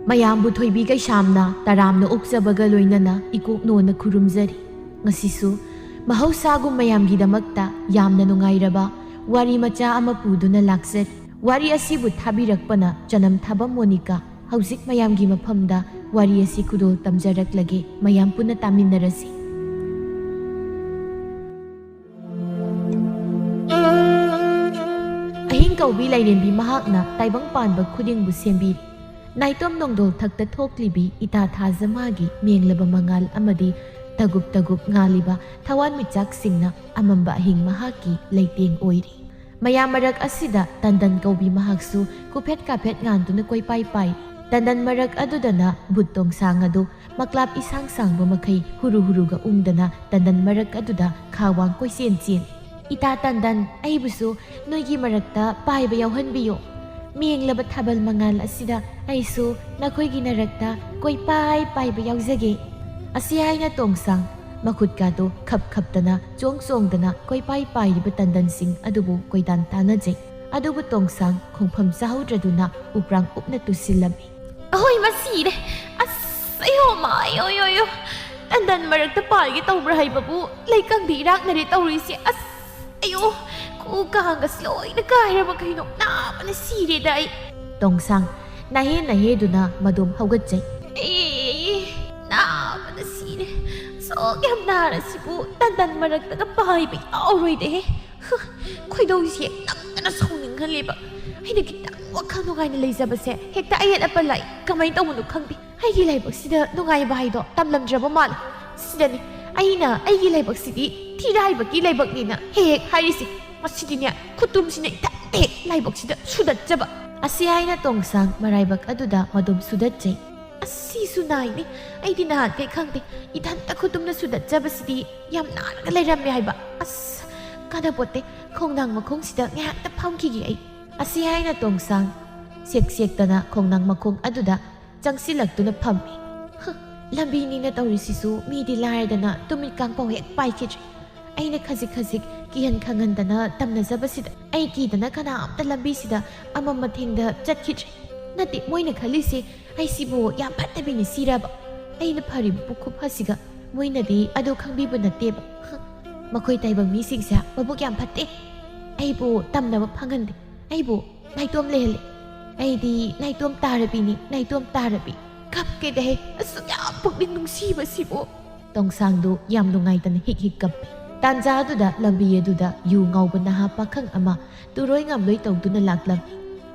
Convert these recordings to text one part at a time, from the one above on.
ꯃꯌꯥꯝꯕꯨ ꯊꯣꯏꯕꯤ ꯀꯩꯁꯥꯝꯅ ꯇꯔꯥꯝꯅ ꯑꯣꯛꯆꯕꯒ ꯂꯣꯏꯅꯅ ꯏꯀꯣꯛꯅꯣꯅ ꯈꯨꯔꯨꯝꯖꯔꯤ꯫ ꯉꯁꯤꯁꯨ ꯃꯍꯧꯁꯥꯒꯨꯝ ꯃꯌꯥꯝꯒꯤꯗꯃꯛꯇ ꯌꯥꯝꯅ ꯅꯨꯡꯉꯥꯏꯔꯕ ꯋꯥꯔꯤ ꯃꯆꯥ ꯑꯃ ꯄꯨꯗꯨꯅ ꯂꯥꯛꯆꯔꯤ꯫ ꯋꯥꯔꯤ ꯑꯁꯤꯕꯨ ꯊꯥꯕꯤꯔꯛꯄꯅ ꯆꯅꯝꯊꯥꯕꯝ ꯃꯣꯅꯤꯀꯥ꯫ ꯍꯧꯖꯤꯛ ꯃꯌꯥꯝꯒꯤ ꯃꯐꯝꯗ ꯋꯥꯔꯤ ꯑꯁꯤ ꯈꯨꯗꯣꯜ ꯇꯝꯖꯔꯛꯂꯒꯦ, ꯃꯌꯥꯝ ꯄꯨꯟꯅ ꯇꯥꯃꯤꯟꯅꯔꯁꯤ꯫ ꯑꯍꯤꯡ ꯀꯧꯕꯤ ꯂꯥꯏꯔꯦꯝꯕꯤ ꯃꯍꯥꯛꯅ ꯇꯥꯏꯕꯪ ꯄꯥꯟꯕ ꯈꯨꯗꯤꯡꯕꯨ ꯁꯦꯝꯕꯤꯔꯤ꯫ ꯅꯥꯏꯇꯣꯝ ꯅꯣꯡꯗꯣꯜ ꯊꯛꯇ ꯊꯣꯛꯂꯤꯕꯤ ꯏꯇꯥ ꯊꯥꯖ ꯃꯥꯒꯤ ꯃꯦꯡꯂꯕ ꯃꯉꯥꯜ ꯑꯃꯗꯤ ꯇꯒꯨꯞ ꯇꯒꯨꯞ ꯉꯥꯜꯂꯤꯕ ꯊꯋꯥꯟꯃꯤꯆꯥꯛꯁꯤꯡꯅ ꯑꯃꯝꯕ ꯑꯍꯤꯡ ꯃꯍꯥꯛꯀꯤ ꯂꯩꯇꯦꯡ ꯑꯣꯏꯔꯤ꯫ ꯃꯌꯥꯝ ꯃꯔꯛ ꯑꯁꯤꯗ ꯇꯟꯗꯟ ꯀꯧꯕꯤ ꯃꯍꯥꯛꯁꯨ ꯀꯨꯐꯦꯠ ꯀꯥꯐꯦꯠ ꯉꯥꯟꯗꯨꯅ ꯀꯣꯏꯄꯥꯏ ꯄꯥꯏꯔꯤ꯫ ꯇꯟꯗꯟ ꯃꯔꯛ ꯑꯗꯨꯗꯅ ꯕꯨꯠ ꯇꯣꯡꯁꯥꯡ ꯑꯗꯨ ꯃꯀ꯭ꯂꯥꯞ ꯏꯁꯥꯡ ꯁꯥꯡꯕ ꯃꯈꯩ ꯍꯨꯔꯨ ꯍꯨꯔꯨꯒ ꯎꯪꯗꯅ ꯇꯟꯗꯟ ꯃꯔꯛ ꯑꯗꯨꯗ ꯈꯥꯋꯥꯡ ꯀꯣꯏꯆꯦꯟ ꯆꯦꯜꯂꯤ꯫ ꯏꯇꯥ ꯇꯟꯗꯟ, ꯑꯩꯕꯨꯁꯨ ꯅꯣꯏꯒꯤ ꯃꯔꯛꯇ ꯄꯥꯏꯕ ꯌꯥꯎꯍꯟꯕꯤꯌꯣ꯫ ꯃꯦꯡꯂꯕ ꯊꯥꯕꯜ ꯃꯉꯥꯜ ꯑꯁꯤꯗ ꯑꯩꯁꯨ ꯅꯈꯣꯏꯒꯤ ꯅꯔꯛꯇ ꯀꯣꯏꯄꯥꯏ ꯄꯥꯏꯕ ꯌꯥꯎꯖꯒꯦ꯫ ꯑꯁꯤ ꯍꯥꯏꯅ ꯇꯣꯡꯁꯥꯡ ꯃꯈꯨꯠꯀꯥꯗꯣ ꯈꯞ ꯈꯞꯇꯅ ꯆꯣꯡ ꯆꯣꯡꯗꯅ ꯀꯣꯏꯄꯥꯏ ꯄꯥꯏꯔꯤꯕ ꯇꯟꯗꯟꯁꯤꯡ ꯑꯗꯨꯕꯨ ꯀꯣꯏꯇꯥꯟ ꯇꯥꯟꯅꯖꯩ꯫ ꯑꯗꯨꯕꯨ ꯇꯣꯡꯁꯥꯡ ꯈꯣꯡꯐꯝ ꯆꯥꯍꯧꯗ꯭ꯔꯗꯨꯅ ꯎꯄ꯭ꯔꯥꯡ ꯎꯞꯅ ꯇꯨꯁꯤꯜꯂꯝꯃꯤ꯫ ꯑꯍꯣꯏ ꯃꯁꯤꯔꯦ! ꯑꯁ ꯑꯌꯣꯃ ꯑꯌꯣ! ꯇꯟꯗꯟ ꯃꯔꯛꯇ ꯄꯥꯏꯒꯦ ꯇꯧꯕ꯭ꯔꯥ ꯍꯥꯏꯕꯕꯨ ꯂꯩꯀꯪꯗꯤ ꯏꯔꯥꯛꯅꯔꯦ ꯇꯧꯔꯤꯁꯦ꯫ ꯑꯁ ꯑꯌꯣ! ꯈꯨ ꯀꯥꯡꯒꯁ ꯂꯣꯏꯅ ꯀꯥꯏꯔꯕ ꯀꯩꯅꯣ, ꯅꯥꯕꯅ ꯁꯤꯔꯦꯗ ꯑꯩ꯫ ꯇꯣꯡꯁꯥꯡ ꯅꯥꯍꯦ ꯅꯥꯍꯦꯗꯨꯅ ꯃꯗꯣꯝ ꯍꯧꯒꯠꯆꯩ꯫ ꯅꯥꯕꯅ ꯁꯤꯔꯦ꯫ ꯁꯣꯛ ꯌꯥꯝ ꯅꯥꯔꯁꯤꯕꯨ ꯇꯟꯗꯟ ꯃꯔꯛꯇꯒ ꯄꯥꯏꯕ ꯌꯥꯎꯔꯣꯏꯗꯦꯍꯦ꯫ ꯈꯣꯏꯗꯧꯁꯦ ꯅꯝꯗꯅ ꯁꯥꯎꯅꯤꯡꯍꯜꯂꯦꯕ꯫ ꯑꯩꯅ ꯈꯤꯇꯪ ꯋꯥꯈꯜ ꯅꯨꯡꯉꯥꯏꯅ ꯂꯩꯖꯕꯁꯦ ꯍꯦꯛꯇ ꯑꯌꯦꯠ ꯑꯄꯟ ꯂꯥꯛꯏ꯫ ꯀꯃꯥꯏꯅ ꯇꯧꯕꯅꯣ ꯈꯪꯗꯦ꯫ ꯑꯩꯒꯤ ꯂꯥꯏꯕꯛꯁꯤꯗ ꯅꯨꯡꯉꯥꯏꯕ ꯍꯥꯏꯗꯣ ꯇꯝꯂꯝꯗ꯭ꯔꯕ ꯃꯥꯜꯂꯦ꯫ ꯁꯤꯗꯅꯤ ꯑꯩꯅ ꯑꯩꯒꯤ ꯂꯥꯏꯕꯛꯁꯤꯗꯤ ꯊꯤꯔꯥꯏꯕꯒꯤ ꯂꯥꯏꯕꯛꯅꯤꯅ ꯍꯦꯛ ꯍꯥꯏꯔꯤꯁꯤ꯫ ꯃꯁꯤꯗꯤꯅꯦ ꯈꯨꯇꯨꯝꯁꯤꯅ ꯏꯊꯟꯇ ꯍꯦꯛ ꯂꯥꯏꯕꯛꯁꯤꯗ ꯁꯨꯗꯠꯆꯕ꯫ ꯑꯁꯤ ꯍꯥꯏꯅ ꯇꯣꯡꯁꯥꯡ ꯃꯔꯥꯏꯕꯛ ꯑꯗꯨꯗ ꯃꯗꯣꯝ ꯁꯨꯗꯠꯆꯩ꯫ ꯑꯁꯤꯁꯨ ꯅꯥꯏꯅꯤ꯫ ꯑꯩꯗꯤ ꯅꯍꯥꯟꯈꯩ ꯈꯪꯗꯦ ꯏꯊꯟꯇ ꯈꯨꯇꯨꯝꯅ ꯁꯨꯗꯠꯆꯕꯁꯤꯗꯤ ꯌꯥꯝ ꯅꯥꯔꯒ ꯂꯩꯔꯝꯃꯦ ꯍꯥꯏꯕ꯫ ꯑꯁ ꯀꯥꯟꯅꯄꯣꯠꯇꯦ, ꯈꯣꯡꯅꯥꯡ ꯃꯈꯣꯡꯁꯤꯗ ꯉꯥꯏꯍꯥꯛꯇ ꯐꯝꯈꯤꯒꯦ ꯑꯩ꯫ ꯑꯁꯤ ꯍꯥꯏꯅ ꯇꯣꯡꯁꯥꯡ ꯁꯦꯛ ꯁꯦꯛꯇꯅ ꯈꯣꯡꯅꯥꯡ ꯃꯈꯣꯡ ꯑꯗꯨꯗ ꯆꯪꯁꯤꯜꯂꯛꯇꯨꯅ ꯐꯝꯃꯤ꯫ ꯂꯝꯕꯤꯅꯤꯅ ꯇꯧꯔꯤꯁꯤꯁꯨ ꯃꯤꯗꯤ ꯂꯥꯏꯔꯗꯅ ꯇꯨꯃꯤꯠ ꯀꯥꯡꯄꯥꯎ ꯍꯦꯛ ꯄꯥꯏꯈꯤꯗ꯭ꯔꯦ꯫ ꯑꯩꯅ ꯈꯖꯤꯛ ꯈꯖꯤꯛ ꯀꯤꯍꯟ ꯈꯪꯍꯟꯗꯅ ꯇꯝꯅꯖꯕꯁꯤꯗ ꯑꯩ ꯀꯤꯗꯅ ꯀꯅꯥꯝꯇ ꯂꯝꯕꯤꯁꯤꯗ ꯑꯃꯝ ꯃꯊꯦꯡꯗ ꯆꯠꯈꯤꯗ꯭ꯔꯦ꯫ ꯅꯠꯇꯦ, ꯃꯣꯏꯅ ꯈꯜꯂꯤꯁꯦ ꯑꯩꯁꯤꯕꯨ ꯌꯥꯝ ꯐꯠꯇꯕꯤꯅꯤ ꯁꯤꯔꯕ꯫ ꯑꯩꯅ ꯐꯔꯤꯕ ꯄꯨꯈꯨꯞ ꯑꯁꯤꯒ ꯃꯣꯏꯅꯗꯤ ꯑꯗꯨ ꯈꯪꯕꯤꯕ ꯅꯠꯇꯦꯕ꯫ ꯃꯈꯣꯏ ꯇꯥꯏꯕꯪ ꯃꯤꯁꯤꯡꯁꯦ ꯃꯕꯨꯛ ꯌꯥꯝ ꯐꯠꯇꯦ꯫ ꯑꯩꯕꯨ ꯇꯝꯅꯕ ꯐꯪꯍꯟꯗꯦ, ꯑꯩꯕꯨ ꯅꯥꯏꯇꯣꯝ ꯂꯩꯍꯜꯂꯦ꯫ ꯑꯩꯗꯤ ꯅꯥꯏꯇꯣꯝ ꯇꯥꯔꯕꯤꯅꯤ, ꯅꯥꯏꯇꯣꯝ ꯇꯥꯔꯕꯤ꯫ ꯀꯞꯀꯦꯗꯍꯦ, ꯑꯁꯨꯛ ꯌꯥꯝ ꯄꯨꯛꯅꯤꯡ ꯅꯨꯡꯁꯤꯕꯁꯤꯕꯨ꯫ ꯇꯣꯡꯁꯥꯡꯗꯨ ꯌꯥꯝ ꯅꯨꯡꯉꯥꯏꯇꯅ ꯍꯤꯛ ꯍꯤꯛ ꯀꯞꯄꯤ꯫ ꯇꯥꯟꯖꯥ ꯑꯗꯨꯗ ꯂꯝꯕꯤ ꯑꯗꯨꯗ ꯌꯨ ꯉꯥꯎꯕ ꯅꯍꯥ ꯄꯥꯈꯪ ꯑꯃ ꯇꯨꯔꯣꯏ ꯉꯝꯂꯣꯏ ꯇꯧꯗꯨꯅ ꯂꯥꯛꯂꯝꯃꯤ꯫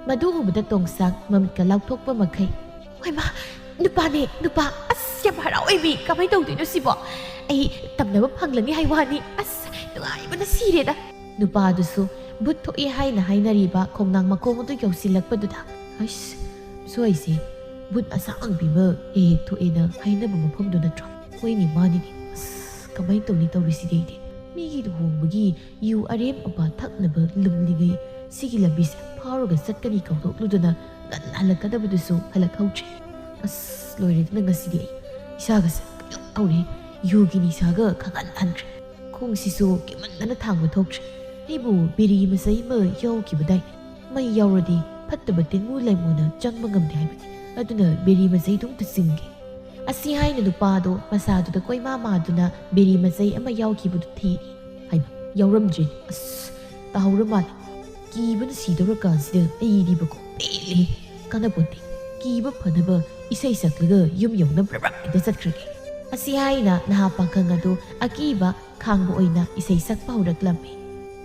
ꯃꯗꯨ ꯎꯕꯗ ꯇꯣꯡꯁꯥꯡ ꯃꯃꯤꯠꯀ ꯂꯥꯎꯊꯣꯛꯄ ꯃꯈꯩ, ꯍꯣꯏꯃꯥ, ꯅꯨꯄꯥꯅꯦ ꯅꯨꯄꯥ! ꯑꯁ ꯌꯥꯝ ꯍꯔꯥꯎꯋꯦꯃꯤ! ꯀꯃꯥꯏꯅ ꯇꯧꯗꯣꯏꯅꯣ ꯁꯤꯕꯣ? ꯑꯩ ꯇꯝꯅꯕ ꯐꯪꯂꯅꯤ ꯍꯥꯏ ꯋꯥꯅꯤ꯫ ꯑꯁ ꯅꯨꯡꯉꯥꯏꯕꯅ ꯁꯤꯔꯦꯗ꯫ ꯅꯨꯄꯥꯗꯨꯁꯨ ꯕꯨꯠ ꯊꯣꯛꯏ ꯍꯥꯏꯅ ꯍꯥꯏꯅꯔꯤꯕ ꯈꯣꯡꯅꯥꯡ ꯃꯈꯣꯡ ꯑꯗꯨ ꯌꯧꯁꯤꯜꯂꯛꯄꯗꯨꯗ, ꯑꯁ ꯁ꯭ꯋꯥꯏꯁꯦ ꯕꯨꯠ ꯑꯁꯥꯡꯕꯤ ꯑꯃ ꯍꯦꯛ ꯍꯦꯛ ꯊꯣꯛꯑꯦꯅ ꯍꯥꯏꯅꯕ ꯃꯐꯝꯗꯨ ꯅꯠꯇ꯭ꯔꯣ? ꯍꯣꯏꯅꯦ ꯃꯥꯅꯤꯅꯦ꯫ ꯑꯁ ꯀꯃꯥꯏꯅ ꯇꯧꯅꯤ ꯇꯧꯔꯤꯁꯤꯗꯤ ꯑꯩꯗꯤ? ꯃꯤꯒꯤ ꯂꯨꯍꯣꯡꯕꯒꯤ ꯌꯨ ꯑꯔꯦꯝ ꯑꯄꯥ ꯊꯛꯅꯕ ꯂꯨꯝꯂꯤꯉꯩ ꯁꯤꯒꯤ ꯂꯝꯕꯤꯁꯦ ꯐꯥꯎꯔꯒ ꯆꯠꯀꯅꯤ ꯀꯧꯊꯣꯛꯂꯨꯗꯅ ꯉꯟꯅ ꯍꯜꯂꯛꯀꯗꯕꯗꯨꯁꯨ ꯍꯜꯂꯛꯍꯧꯗ꯭ꯔꯦ꯫ ꯑꯁ ꯂꯣꯏꯔꯦꯗꯅ ꯉꯁꯤꯗꯤ ꯑꯩ ꯏꯁꯥꯒꯁꯦ ꯀꯩꯅꯣꯝ ꯇꯧꯔꯦ꯫ ꯌꯨꯒꯤ ꯅꯤꯁꯥꯒ ꯈꯪꯍꯟꯍꯟꯗ꯭ꯔꯦ꯫ ꯈꯣꯡꯁꯤꯁꯨ ꯀꯤꯃꯟꯗꯅ ꯊꯥꯡꯕ ꯊꯣꯛꯇ꯭ꯔꯦ꯫ ꯑꯩꯕꯨ ꯕꯤꯔꯤ ꯃꯆꯩ ꯑꯃ ꯌꯥꯎꯈꯤꯕꯗꯥꯏ꯫ ꯃꯩ ꯌꯥꯎꯔꯗꯤ ꯐꯠꯇꯕ ꯇꯤꯟꯃꯨ ꯂꯩꯃꯨꯅ ꯆꯪꯕ ꯉꯝꯗꯦ ꯍꯥꯏꯕꯅꯤ꯫ ꯑꯗꯨꯅ ꯕꯤꯔꯤ ꯃꯆꯩꯗꯨ ꯑꯝꯇ ꯆꯤꯡꯒꯦ꯫ ꯑꯁꯤ ꯍꯥꯏꯅ ꯅꯨꯄꯥꯗꯣ ꯃꯁꯥꯗꯨꯗ ꯀꯣꯏꯃꯥ ꯃꯥꯗꯨꯅ ꯕꯤꯔꯤ ꯃꯆꯩ ꯑꯃ ꯌꯥꯎꯈꯤꯕꯗꯨ ꯊꯤꯔꯤ꯫ ꯍꯥꯏꯕ ꯌꯥꯎꯔꯝꯗ꯭ꯔꯦ꯫ ꯑꯁ ꯇꯥꯍꯧꯔ ꯃꯥꯜꯂꯦ꯫ ꯀꯤꯕꯅ ꯁꯤꯗꯧꯔꯀꯥꯟꯁꯤꯗ ꯑꯩꯗꯤꯕꯀꯣ ꯄꯦꯜꯂꯦ꯫ ꯀꯥꯟꯅꯄꯣꯠꯇꯦ, ꯀꯤꯕ ꯐꯅꯕ ꯏꯁꯩ ꯁꯛꯂꯒ ꯌꯨꯝ ꯌꯧꯅ ꯕ꯭ꯔꯕ꯭ꯔꯛ ꯍꯦꯛꯇ ꯆꯠꯈ꯭ꯔꯒꯦ꯫ ꯑꯁꯤ ꯍꯥꯏꯅ ꯅꯍꯥ ꯄꯥꯈꯪ ꯑꯗꯨ ꯑꯀꯤꯕ ꯈꯥꯡꯕ ꯑꯣꯏꯅ ꯏꯁꯩ ꯁꯛꯄ ꯍꯧꯔꯛꯂꯝꯃꯤ꯫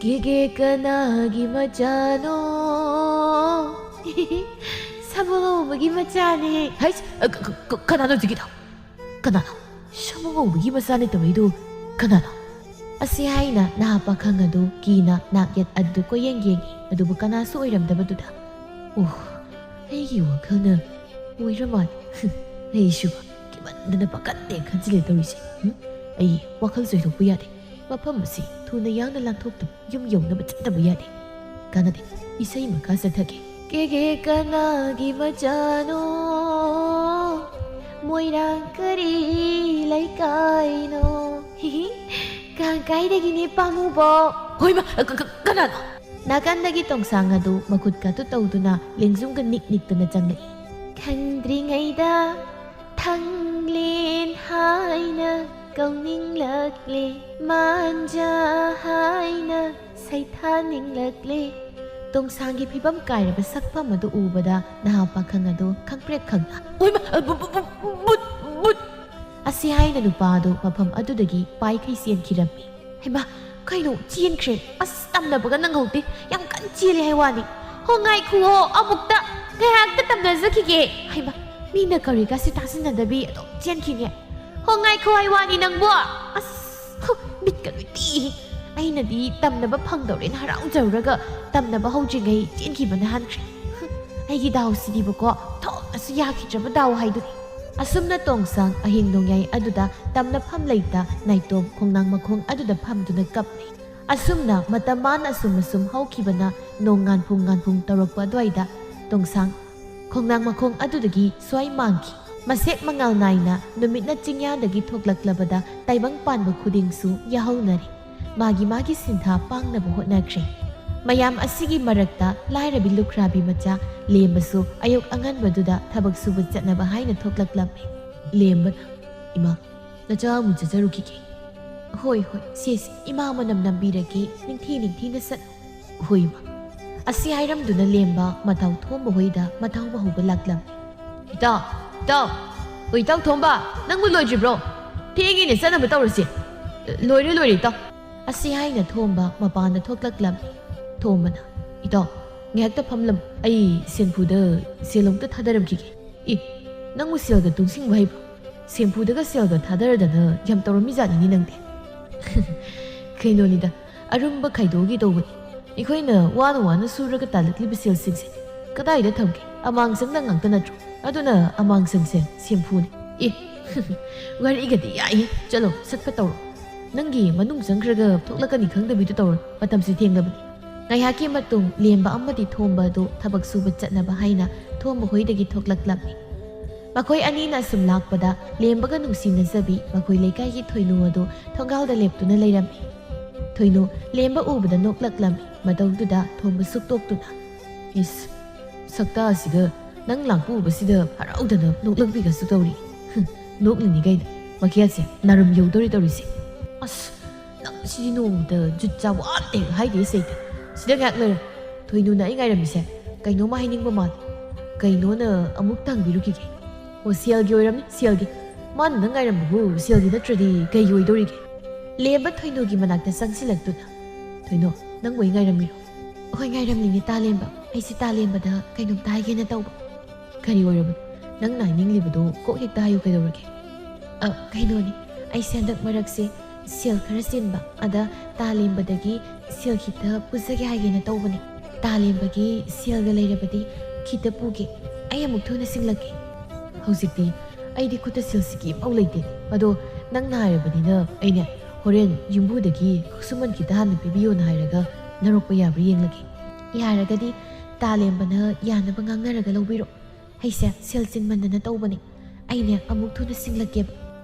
ꯀꯦꯒꯦ ꯀꯅꯥꯒꯤ ꯃꯆꯥꯅꯣ? ꯁꯥꯃꯨꯉꯧꯕꯒꯤ ꯃꯆꯥꯅꯦ꯫ ꯍꯩꯁ, ꯀꯅꯥꯅꯣ ꯍꯧꯖꯤꯛꯀꯤꯗꯣ? ꯀꯅꯥꯅꯣ? ꯁꯥꯃꯨꯉꯧꯕꯒꯤ ꯃꯆꯥ ꯅꯠꯇꯕꯩꯗꯨ ꯀꯅꯥꯅꯣ? ꯑꯁꯤ ꯍꯥꯏꯅ ꯅꯍꯥ ꯄꯥꯈꯪ ꯑꯗꯨ ꯀꯤꯅ ꯅꯥꯛ ꯌꯦꯠ ꯑꯗꯨ ꯀꯣꯏꯌꯦꯡ ꯌꯦꯡꯉꯤ꯫ ꯑꯗꯨꯕꯨ ꯀꯅꯥꯁꯨ ꯑꯣꯏꯔꯝꯗꯕꯗꯨꯗ, ꯑꯣ, ꯑꯩꯒꯤ ꯋꯥꯈꯜꯅ ꯑꯣꯏꯔ ꯃꯥꯜꯂꯦ꯫ ꯑꯩꯁꯨꯕ ꯀꯤꯃꯟꯗꯅ ꯄꯥꯈꯠꯇꯦ ꯈꯟꯖꯤꯜꯂꯦ ꯇꯧꯔꯤꯁꯦ꯫ ꯑꯩ ꯋꯥꯈꯜ ꯆꯣꯏꯊꯣꯛꯄ ꯌꯥꯗꯦ꯫ ꯃꯐꯝ ꯑꯁꯤ ꯊꯨꯅ ꯌꯥꯡꯅ ꯂꯥꯟꯊꯣꯛꯇꯨꯅ ꯌꯨꯝ ꯌꯧꯅꯕ ꯆꯠꯇꯕ ꯌꯥꯗꯦ꯫ ꯀꯥꯟꯅꯗꯦ, ꯏꯁꯩ ꯃꯈꯥ ꯆꯠꯊꯒꯦ꯫ ꯀꯦꯒꯦ ꯀꯅꯥꯒꯤ ꯃꯆꯥꯅꯣ? ꯃꯣꯏꯔꯥꯡ ꯀꯔꯤ ꯂꯩꯀꯥꯏꯅꯣ? ꯀꯥꯏꯗꯒꯤꯅꯦ ꯄꯥꯝꯃꯨꯕꯣ ꯍꯣꯏꯃ ꯀꯅꯥꯅꯣ ꯅꯥꯀꯟꯗꯒꯤ ꯇꯣꯡꯁꯥꯡ ꯑꯗꯨ ꯃꯈꯨꯠ ꯀꯥꯇꯨ ꯇꯧꯗꯨꯅ ꯂꯦꯡꯖꯨꯝꯒ ꯅꯤꯛꯇꯨꯅ ꯆꯪꯂꯛꯏ ꯈꯪꯗ꯭ꯔꯤꯉꯩꯗ ꯊꯪꯂꯦꯟ ꯍꯥꯏꯅ ꯀꯧꯅꯤꯡꯂꯛꯂꯦ ꯃꯥꯟꯖ ꯍꯥꯏꯅ ꯁꯩꯊꯥꯅꯤꯡꯂꯛꯂꯦ ꯇꯣꯡꯁꯥꯡꯒꯤ ꯐꯤꯕꯝ ꯀꯥꯏꯔꯕ ꯁꯛꯐꯝ ꯑꯗꯨ ꯎꯕꯗ ꯅꯍꯥ ꯄꯥꯈꯪ ꯑꯗꯨ ꯈꯪꯄ꯭ꯔꯦꯛ ꯈꯪꯅ ꯍꯣꯏꯃ ꯕꯨꯠ ꯑꯁꯤ ꯍꯥꯏꯅ ꯅꯨꯄꯥ ꯑꯗꯨ ꯃꯐꯝ ꯑꯗꯨꯗꯒꯤ ꯄꯥꯏꯈꯩ ꯆꯦꯟꯈꯤꯔꯝꯃꯤ ꯍꯩꯃ ꯀꯩꯅꯣ ꯆꯦꯟꯈ꯭ꯔꯦ ꯑꯁ ꯇꯝꯅꯕꯒ ꯅꯪꯍꯧꯗꯦ ꯌꯥꯝ ꯀꯟ ꯆꯦꯜꯂꯦ ꯍꯥꯏ ꯋꯥꯅꯤ ꯍꯣ ꯉꯥꯏꯈꯨꯋꯣ ꯑꯃꯨꯛꯇ ꯉꯥꯏꯍꯥꯛꯇ ꯇꯝꯅꯖꯈꯤꯒꯦ ꯍꯩꯃ ꯃꯤꯅ ꯀꯧꯔꯤꯒꯁꯤ ꯇꯥꯁꯤꯟꯅꯗꯕꯤ ꯑꯗꯨꯝ ꯆꯦꯟꯈꯤꯅꯦ ꯍꯣ ꯉꯥꯏꯈꯣ ꯍꯥꯏ ꯋꯥꯅꯤ ꯅꯪꯕꯣ ꯑꯁ ꯃꯤꯠꯀ ꯂꯣꯏ ꯇꯦꯛꯏ ꯑꯩꯅꯗꯤ ꯇꯝꯅꯕ ꯐꯪꯗꯧꯔꯦꯅ ꯍꯔꯥꯎꯖꯔꯨꯔꯒ ꯇꯝꯅꯕ ꯍꯧꯗ꯭ꯔꯤꯉꯩ ꯆꯦꯟꯈꯤꯕꯅ ꯍꯟꯈ꯭ꯔꯦ ꯑꯩꯒꯤ ꯗꯥꯎꯁꯤꯗꯤꯕꯀꯣ ꯊꯣꯛꯅꯁꯨ ꯌꯥꯈꯤꯗ꯭ꯔꯕ ꯗꯥꯎ ꯍꯥꯏꯗꯨꯅꯤ ꯑꯁꯨꯝꯅ ꯇꯣꯡꯁꯥꯡ ꯑꯍꯤꯡ ꯅꯣꯡꯌꯥꯏ ꯑꯗꯨꯗ ꯇꯝꯅꯐꯝ ꯂꯩꯇ ꯅꯥꯏꯇꯣꯝ ꯈꯣꯡꯅꯥꯡ ꯃꯈꯣꯡ ꯑꯗꯨꯗ ꯐꯝꯗꯨꯅ ꯀꯞꯂꯤ ꯑꯁꯨꯝꯅ ꯃꯇꯝ ꯃꯥꯅ ꯑꯁꯨꯝ ꯍꯧꯈꯤꯕꯅ ꯅꯣꯡ ꯉꯥꯟꯐꯨꯡ ꯇꯧꯔꯛꯄ ꯑꯗꯨꯋꯥꯏꯗ ꯇꯣꯡꯁꯥꯡ ꯈꯣꯡꯅꯥꯡ ꯃꯈꯣꯡ ꯑꯗꯨꯗꯒꯤ ꯁ꯭ꯋꯥꯏ ꯃꯥꯡꯈꯤ ꯃꯁꯦꯛ ꯃꯉꯥꯜ ꯅꯥꯏꯅ ꯅꯨꯃꯤꯠꯅ ꯆꯤꯡꯌꯥꯗꯒꯤ ꯊꯣꯛꯂꯛꯂꯕꯗ ꯇꯥꯏꯕꯪ ꯄꯥꯟꯕ ꯈꯨꯗꯤꯡꯁꯨ ꯌꯥꯍꯧꯅꯔꯤ ꯃꯥꯒꯤ ꯁꯤꯟꯊꯥ ꯄꯥꯡꯅꯕ ꯍꯣꯠꯅꯈ꯭ꯔꯦ ꯃꯌꯥꯝ ꯑꯁꯤꯒꯤ ꯃꯔꯛꯇ ꯂꯥꯏꯔꯕꯤ ꯂꯨꯈ꯭ꯔꯥꯕꯤ ꯃꯆꯥ ꯂꯦꯝꯕꯁꯨ ꯑꯌꯨꯛ ꯑꯉꯟꯕꯗꯨꯗ ꯊꯕꯛ ꯁꯨꯕ ꯆꯠꯅꯕ ꯍꯥꯏꯅ ꯊꯣꯛꯂꯛꯂꯝꯃꯤ ꯂꯦꯝꯕꯅ ꯏꯃꯥ ꯅꯆꯥ ꯑꯃꯨꯛ ꯆꯠꯆꯔꯨꯈꯤꯒꯦ ꯍꯣꯏ ꯁꯦꯁꯦ ꯏꯃꯥ ꯃꯅꯝ ꯅꯝꯕꯤꯔꯒꯦ ꯅꯤꯡꯊꯤꯅ ꯆꯠꯂꯨ ꯍꯣꯏ ꯏꯃꯥ ꯑꯁꯤ ꯍꯥꯏꯔꯝꯗꯨꯅ ꯂꯦꯝꯕ ꯃꯊꯥꯎ ꯊꯣꯝꯕ ꯍꯣꯏꯗ ꯃꯊꯥꯎ ꯃꯍꯧꯕ ꯂꯥꯛꯂꯝꯃꯤ ꯏꯇꯥꯎ ꯍꯣꯏ ꯏꯇꯥꯎ ꯊꯣꯝꯕ ꯅꯪꯕꯨ ꯂꯣꯏꯗ꯭ꯔꯤꯕ꯭ꯔꯣ ꯊꯦꯡꯉꯤꯅꯦ ꯆꯠꯅꯕ ꯇꯧꯔꯁꯤ ꯂꯣꯏꯔꯦ ꯏꯇꯥꯎ ꯑꯁꯤ ꯍꯥꯏꯅ ꯊꯣꯝꯕ ꯃꯄꯥꯟꯗ ꯊꯣꯛꯂꯛꯂꯝꯃꯤ ꯊꯣꯝꯕꯅ ꯏꯇꯥꯎ ꯉꯥꯏꯍꯥꯛꯇ ꯐꯝꯂꯝ ꯑꯩ ꯁꯦꯟꯐꯨꯗ ꯁꯦꯜ ꯑꯃꯨꯛꯇ ꯊꯥꯗꯔꯝꯈꯤꯒꯦ ꯅꯪꯕꯨ ꯁꯦꯜꯒ ꯇꯨꯡꯁꯤꯟꯕ ꯍꯩꯕ꯭ꯔꯣ ꯁꯦꯟꯐꯨꯗꯒ ꯁꯦꯜꯒ ꯊꯥꯗꯔꯗꯅ ꯌꯥꯝ ꯇꯧꯔꯝꯃꯤꯖꯥꯠꯅꯤꯅꯦ ꯅꯪꯗꯤ ꯀꯩꯅꯣꯅꯤꯗ ꯑꯔꯨꯝꯕ ꯈꯥꯏꯗꯣꯛꯒꯤ ꯇꯧꯕꯅꯤ ꯑꯩꯈꯣꯏꯅ ꯋꯥꯅ ꯁꯨꯔꯒ ꯇꯥꯜꯂꯛꯂꯤꯕ ꯁꯦꯜꯁꯤꯡꯁꯦ ꯀꯗꯥꯏꯗ ꯊꯝꯒꯦ ꯑꯃꯥꯡꯁꯪꯗ ꯉꯥꯛꯇ ꯅꯠꯇ꯭ꯔꯣ ꯑꯗꯨꯅ ꯑꯃꯥꯡꯁꯪꯁꯦ ꯁꯦꯟꯐꯨꯅꯤ ꯋꯥꯔꯤꯒꯗꯤ ꯌꯥꯏꯌꯦ ꯆꯠꯂꯣ ꯁꯠꯄ ꯇꯧꯔꯣ ꯅꯪꯒꯤ ꯃꯅꯨꯡ ꯆꯪꯈ꯭ꯔꯒ ꯊꯣꯛꯂꯛꯀꯅꯤ ꯈꯪꯗꯕꯤꯗꯨ ꯇꯧꯔꯣ ꯃꯇꯝꯁꯤ ꯊꯦꯡꯂꯕꯅꯤ ꯉꯥꯏꯍꯥꯛꯀꯤ ꯃꯇꯨꯡ ꯂꯦꯝꯕ ꯑꯃꯗꯤ ꯊꯣꯝꯕ ꯑꯗꯨ ꯊꯕꯛ ꯁꯨꯕ ꯆꯠꯅꯕ ꯍꯥꯏꯅ ꯊꯣꯝꯕ ꯍꯣꯏꯗꯒꯤ ꯊꯣꯛꯂꯛꯂꯝꯃꯤ ꯃꯈꯣꯏ ꯑꯅꯤꯅ ꯑꯁꯨꯝ ꯂꯥꯛꯄꯗ ꯂꯦꯝꯕꯒ ꯅꯨꯡꯁꯤꯅꯖꯕꯤ ꯃꯈꯣꯏ ꯂꯩꯀꯥꯏꯒꯤ ꯊꯣꯏꯅꯨ ꯑꯗꯨ ꯊꯣꯡꯒꯥꯜꯗ ꯂꯦꯞꯇꯨꯅ ꯂꯩꯔꯝꯃꯤ ꯊꯣꯏꯅꯨ ꯂꯦꯝꯕ ꯎꯕꯗ ꯅꯣꯛꯂꯛꯂꯝꯃꯤ ꯃꯇꯧꯗꯨꯗ ꯊꯣꯝꯕ ꯁꯨꯛꯇꯣꯛꯇꯨꯅ ꯏꯁ ꯁꯛꯇꯥ ꯑꯁꯤꯒ ꯅꯪ ꯂꯥꯛꯄ ꯎꯕꯁꯤꯗ ꯍꯔꯥꯎꯗꯅ ꯅꯣꯛꯂꯛꯄꯤꯒꯁꯨ ꯇꯧꯔꯤ ꯅꯣꯛꯂꯤꯅꯤ ꯀꯩꯅꯣ ꯃꯈꯦꯜꯁꯦ ꯅꯥꯔꯨꯝ ꯌꯧꯗꯧꯔꯤ ꯇꯧꯔꯤꯁꯦ ꯑꯁ ꯅꯪ ꯁꯤꯗꯤ ꯅꯣꯡꯃꯗ ꯖꯨꯠ ꯆꯥꯕ ꯋꯥꯠꯇꯦ ꯍꯥꯏꯗꯦ ꯁꯩꯇ ꯁꯤꯗ ꯉꯥꯏꯍꯥꯛ ꯂꯩꯔ ꯊꯣꯏꯅꯨꯅ ꯑꯩ ꯉꯥꯏꯔꯝꯃꯤꯁꯦ ꯀꯩꯅꯣꯝꯃ ꯍꯥꯏꯅꯤꯡꯕ ꯃꯥꯜꯂꯦ ꯀꯩꯅꯣꯅ ꯑꯃꯨꯛ ꯍꯪꯕꯤꯔꯨꯈꯤꯒꯦ ꯑꯣ ꯁꯦꯜꯒꯤ ꯑꯣꯏꯔꯝꯅꯤ ꯁꯦꯜꯒꯤ ꯃꯥꯅ ꯅꯪ ꯉꯥꯏꯔꯝꯕꯕꯨ ꯁꯦꯜꯒꯤ ꯅꯠꯇ꯭ꯔꯗꯤ ꯀꯩꯒꯤ ꯑꯣꯏꯗꯧꯔꯤꯒꯦ ꯂꯦꯝꯕ ꯊꯣꯏꯅꯨꯒꯤ ꯃꯅꯥꯛꯇ ꯆꯪꯁꯤꯜꯂꯛꯇꯨꯅ ꯊꯣꯏꯅꯨ ꯅꯪꯕꯨ ꯑꯩ ꯉꯥꯏꯔꯝꯃꯤꯔꯣ ꯍꯣꯏ ꯉꯥꯏꯔꯝꯂꯤꯅꯤ ꯇꯥꯂꯦꯝꯕ ꯑꯩꯁꯦ ꯇꯥꯂꯦꯝꯕꯗ ꯀꯩꯅꯣꯝꯇ ꯍꯥꯏꯒꯦꯅ ꯇꯧꯕ ꯀꯔꯤ ꯑꯣꯏꯔꯕꯅꯣ ꯅꯪꯅ ꯍꯥꯏꯅꯤꯡꯂꯤꯕꯗꯣ ꯀꯣꯛ ꯍꯦꯛꯇ ꯍꯥꯏꯌꯨ ꯀꯩꯗꯧꯔꯒꯦ ꯀꯩꯅꯣꯅꯤ ꯑꯩꯁꯦ ꯍꯟꯗꯛ ꯃꯔꯛꯁꯦ ꯁꯦꯜ ꯈꯔ ꯆꯤꯟꯕ ꯑꯗ ꯇꯥꯂꯦꯝꯕꯗꯒꯤ ꯁꯦꯜ ꯈꯤꯇ ꯄꯨꯖꯒꯦ ꯍꯥꯏꯒꯦꯅ ꯇꯧꯕꯅꯤ ꯇꯥꯂꯦꯝꯕꯒꯤ ꯁꯦꯜꯒ ꯂꯩꯔꯕꯗꯤ ꯈꯤꯇ ꯄꯨꯒꯦ ꯑꯩ ꯑꯃꯨꯛ ꯊꯨꯅ ꯁꯤꯡꯂꯛꯀꯦ ꯍꯧꯖꯤꯛꯇꯤ ꯑꯩꯗꯤ ꯈꯨꯠꯇ ꯁꯦꯜꯁꯤꯒꯤ ꯄꯥꯎ ꯂꯩꯇꯦ ꯑꯗꯣ ꯅꯪꯅ ꯍꯥꯏꯔꯕꯅꯤꯅ ꯑꯩꯅ ꯍꯣꯔꯦꯟ ꯌꯨꯝꯕꯨꯗꯒꯤ ꯈꯨꯠꯁꯨꯃꯟ ꯈꯤꯇ ꯍꯥꯟꯅ ꯄꯤꯕꯤꯌꯣꯅ ꯍꯥꯏꯔꯒ ꯅꯔꯣꯛꯄ ꯌꯥꯕ꯭ꯔꯥ ꯌꯦꯡꯂꯒꯦ ꯌꯥꯔꯒꯗꯤ ꯇꯥꯂꯦꯝꯕꯅ ꯌꯥꯅꯕ ꯉꯥꯡꯅꯔꯒ ꯂꯧꯕꯤꯔꯣ ꯑꯩꯁꯦ ꯁꯦꯜ ꯆꯤꯟꯃꯟꯗꯅ ꯇꯧꯕꯅꯤ ꯑꯩꯅꯦ ꯑꯃꯨꯛ ꯊꯨꯅ ꯁꯤꯡꯂꯛꯀꯦꯕ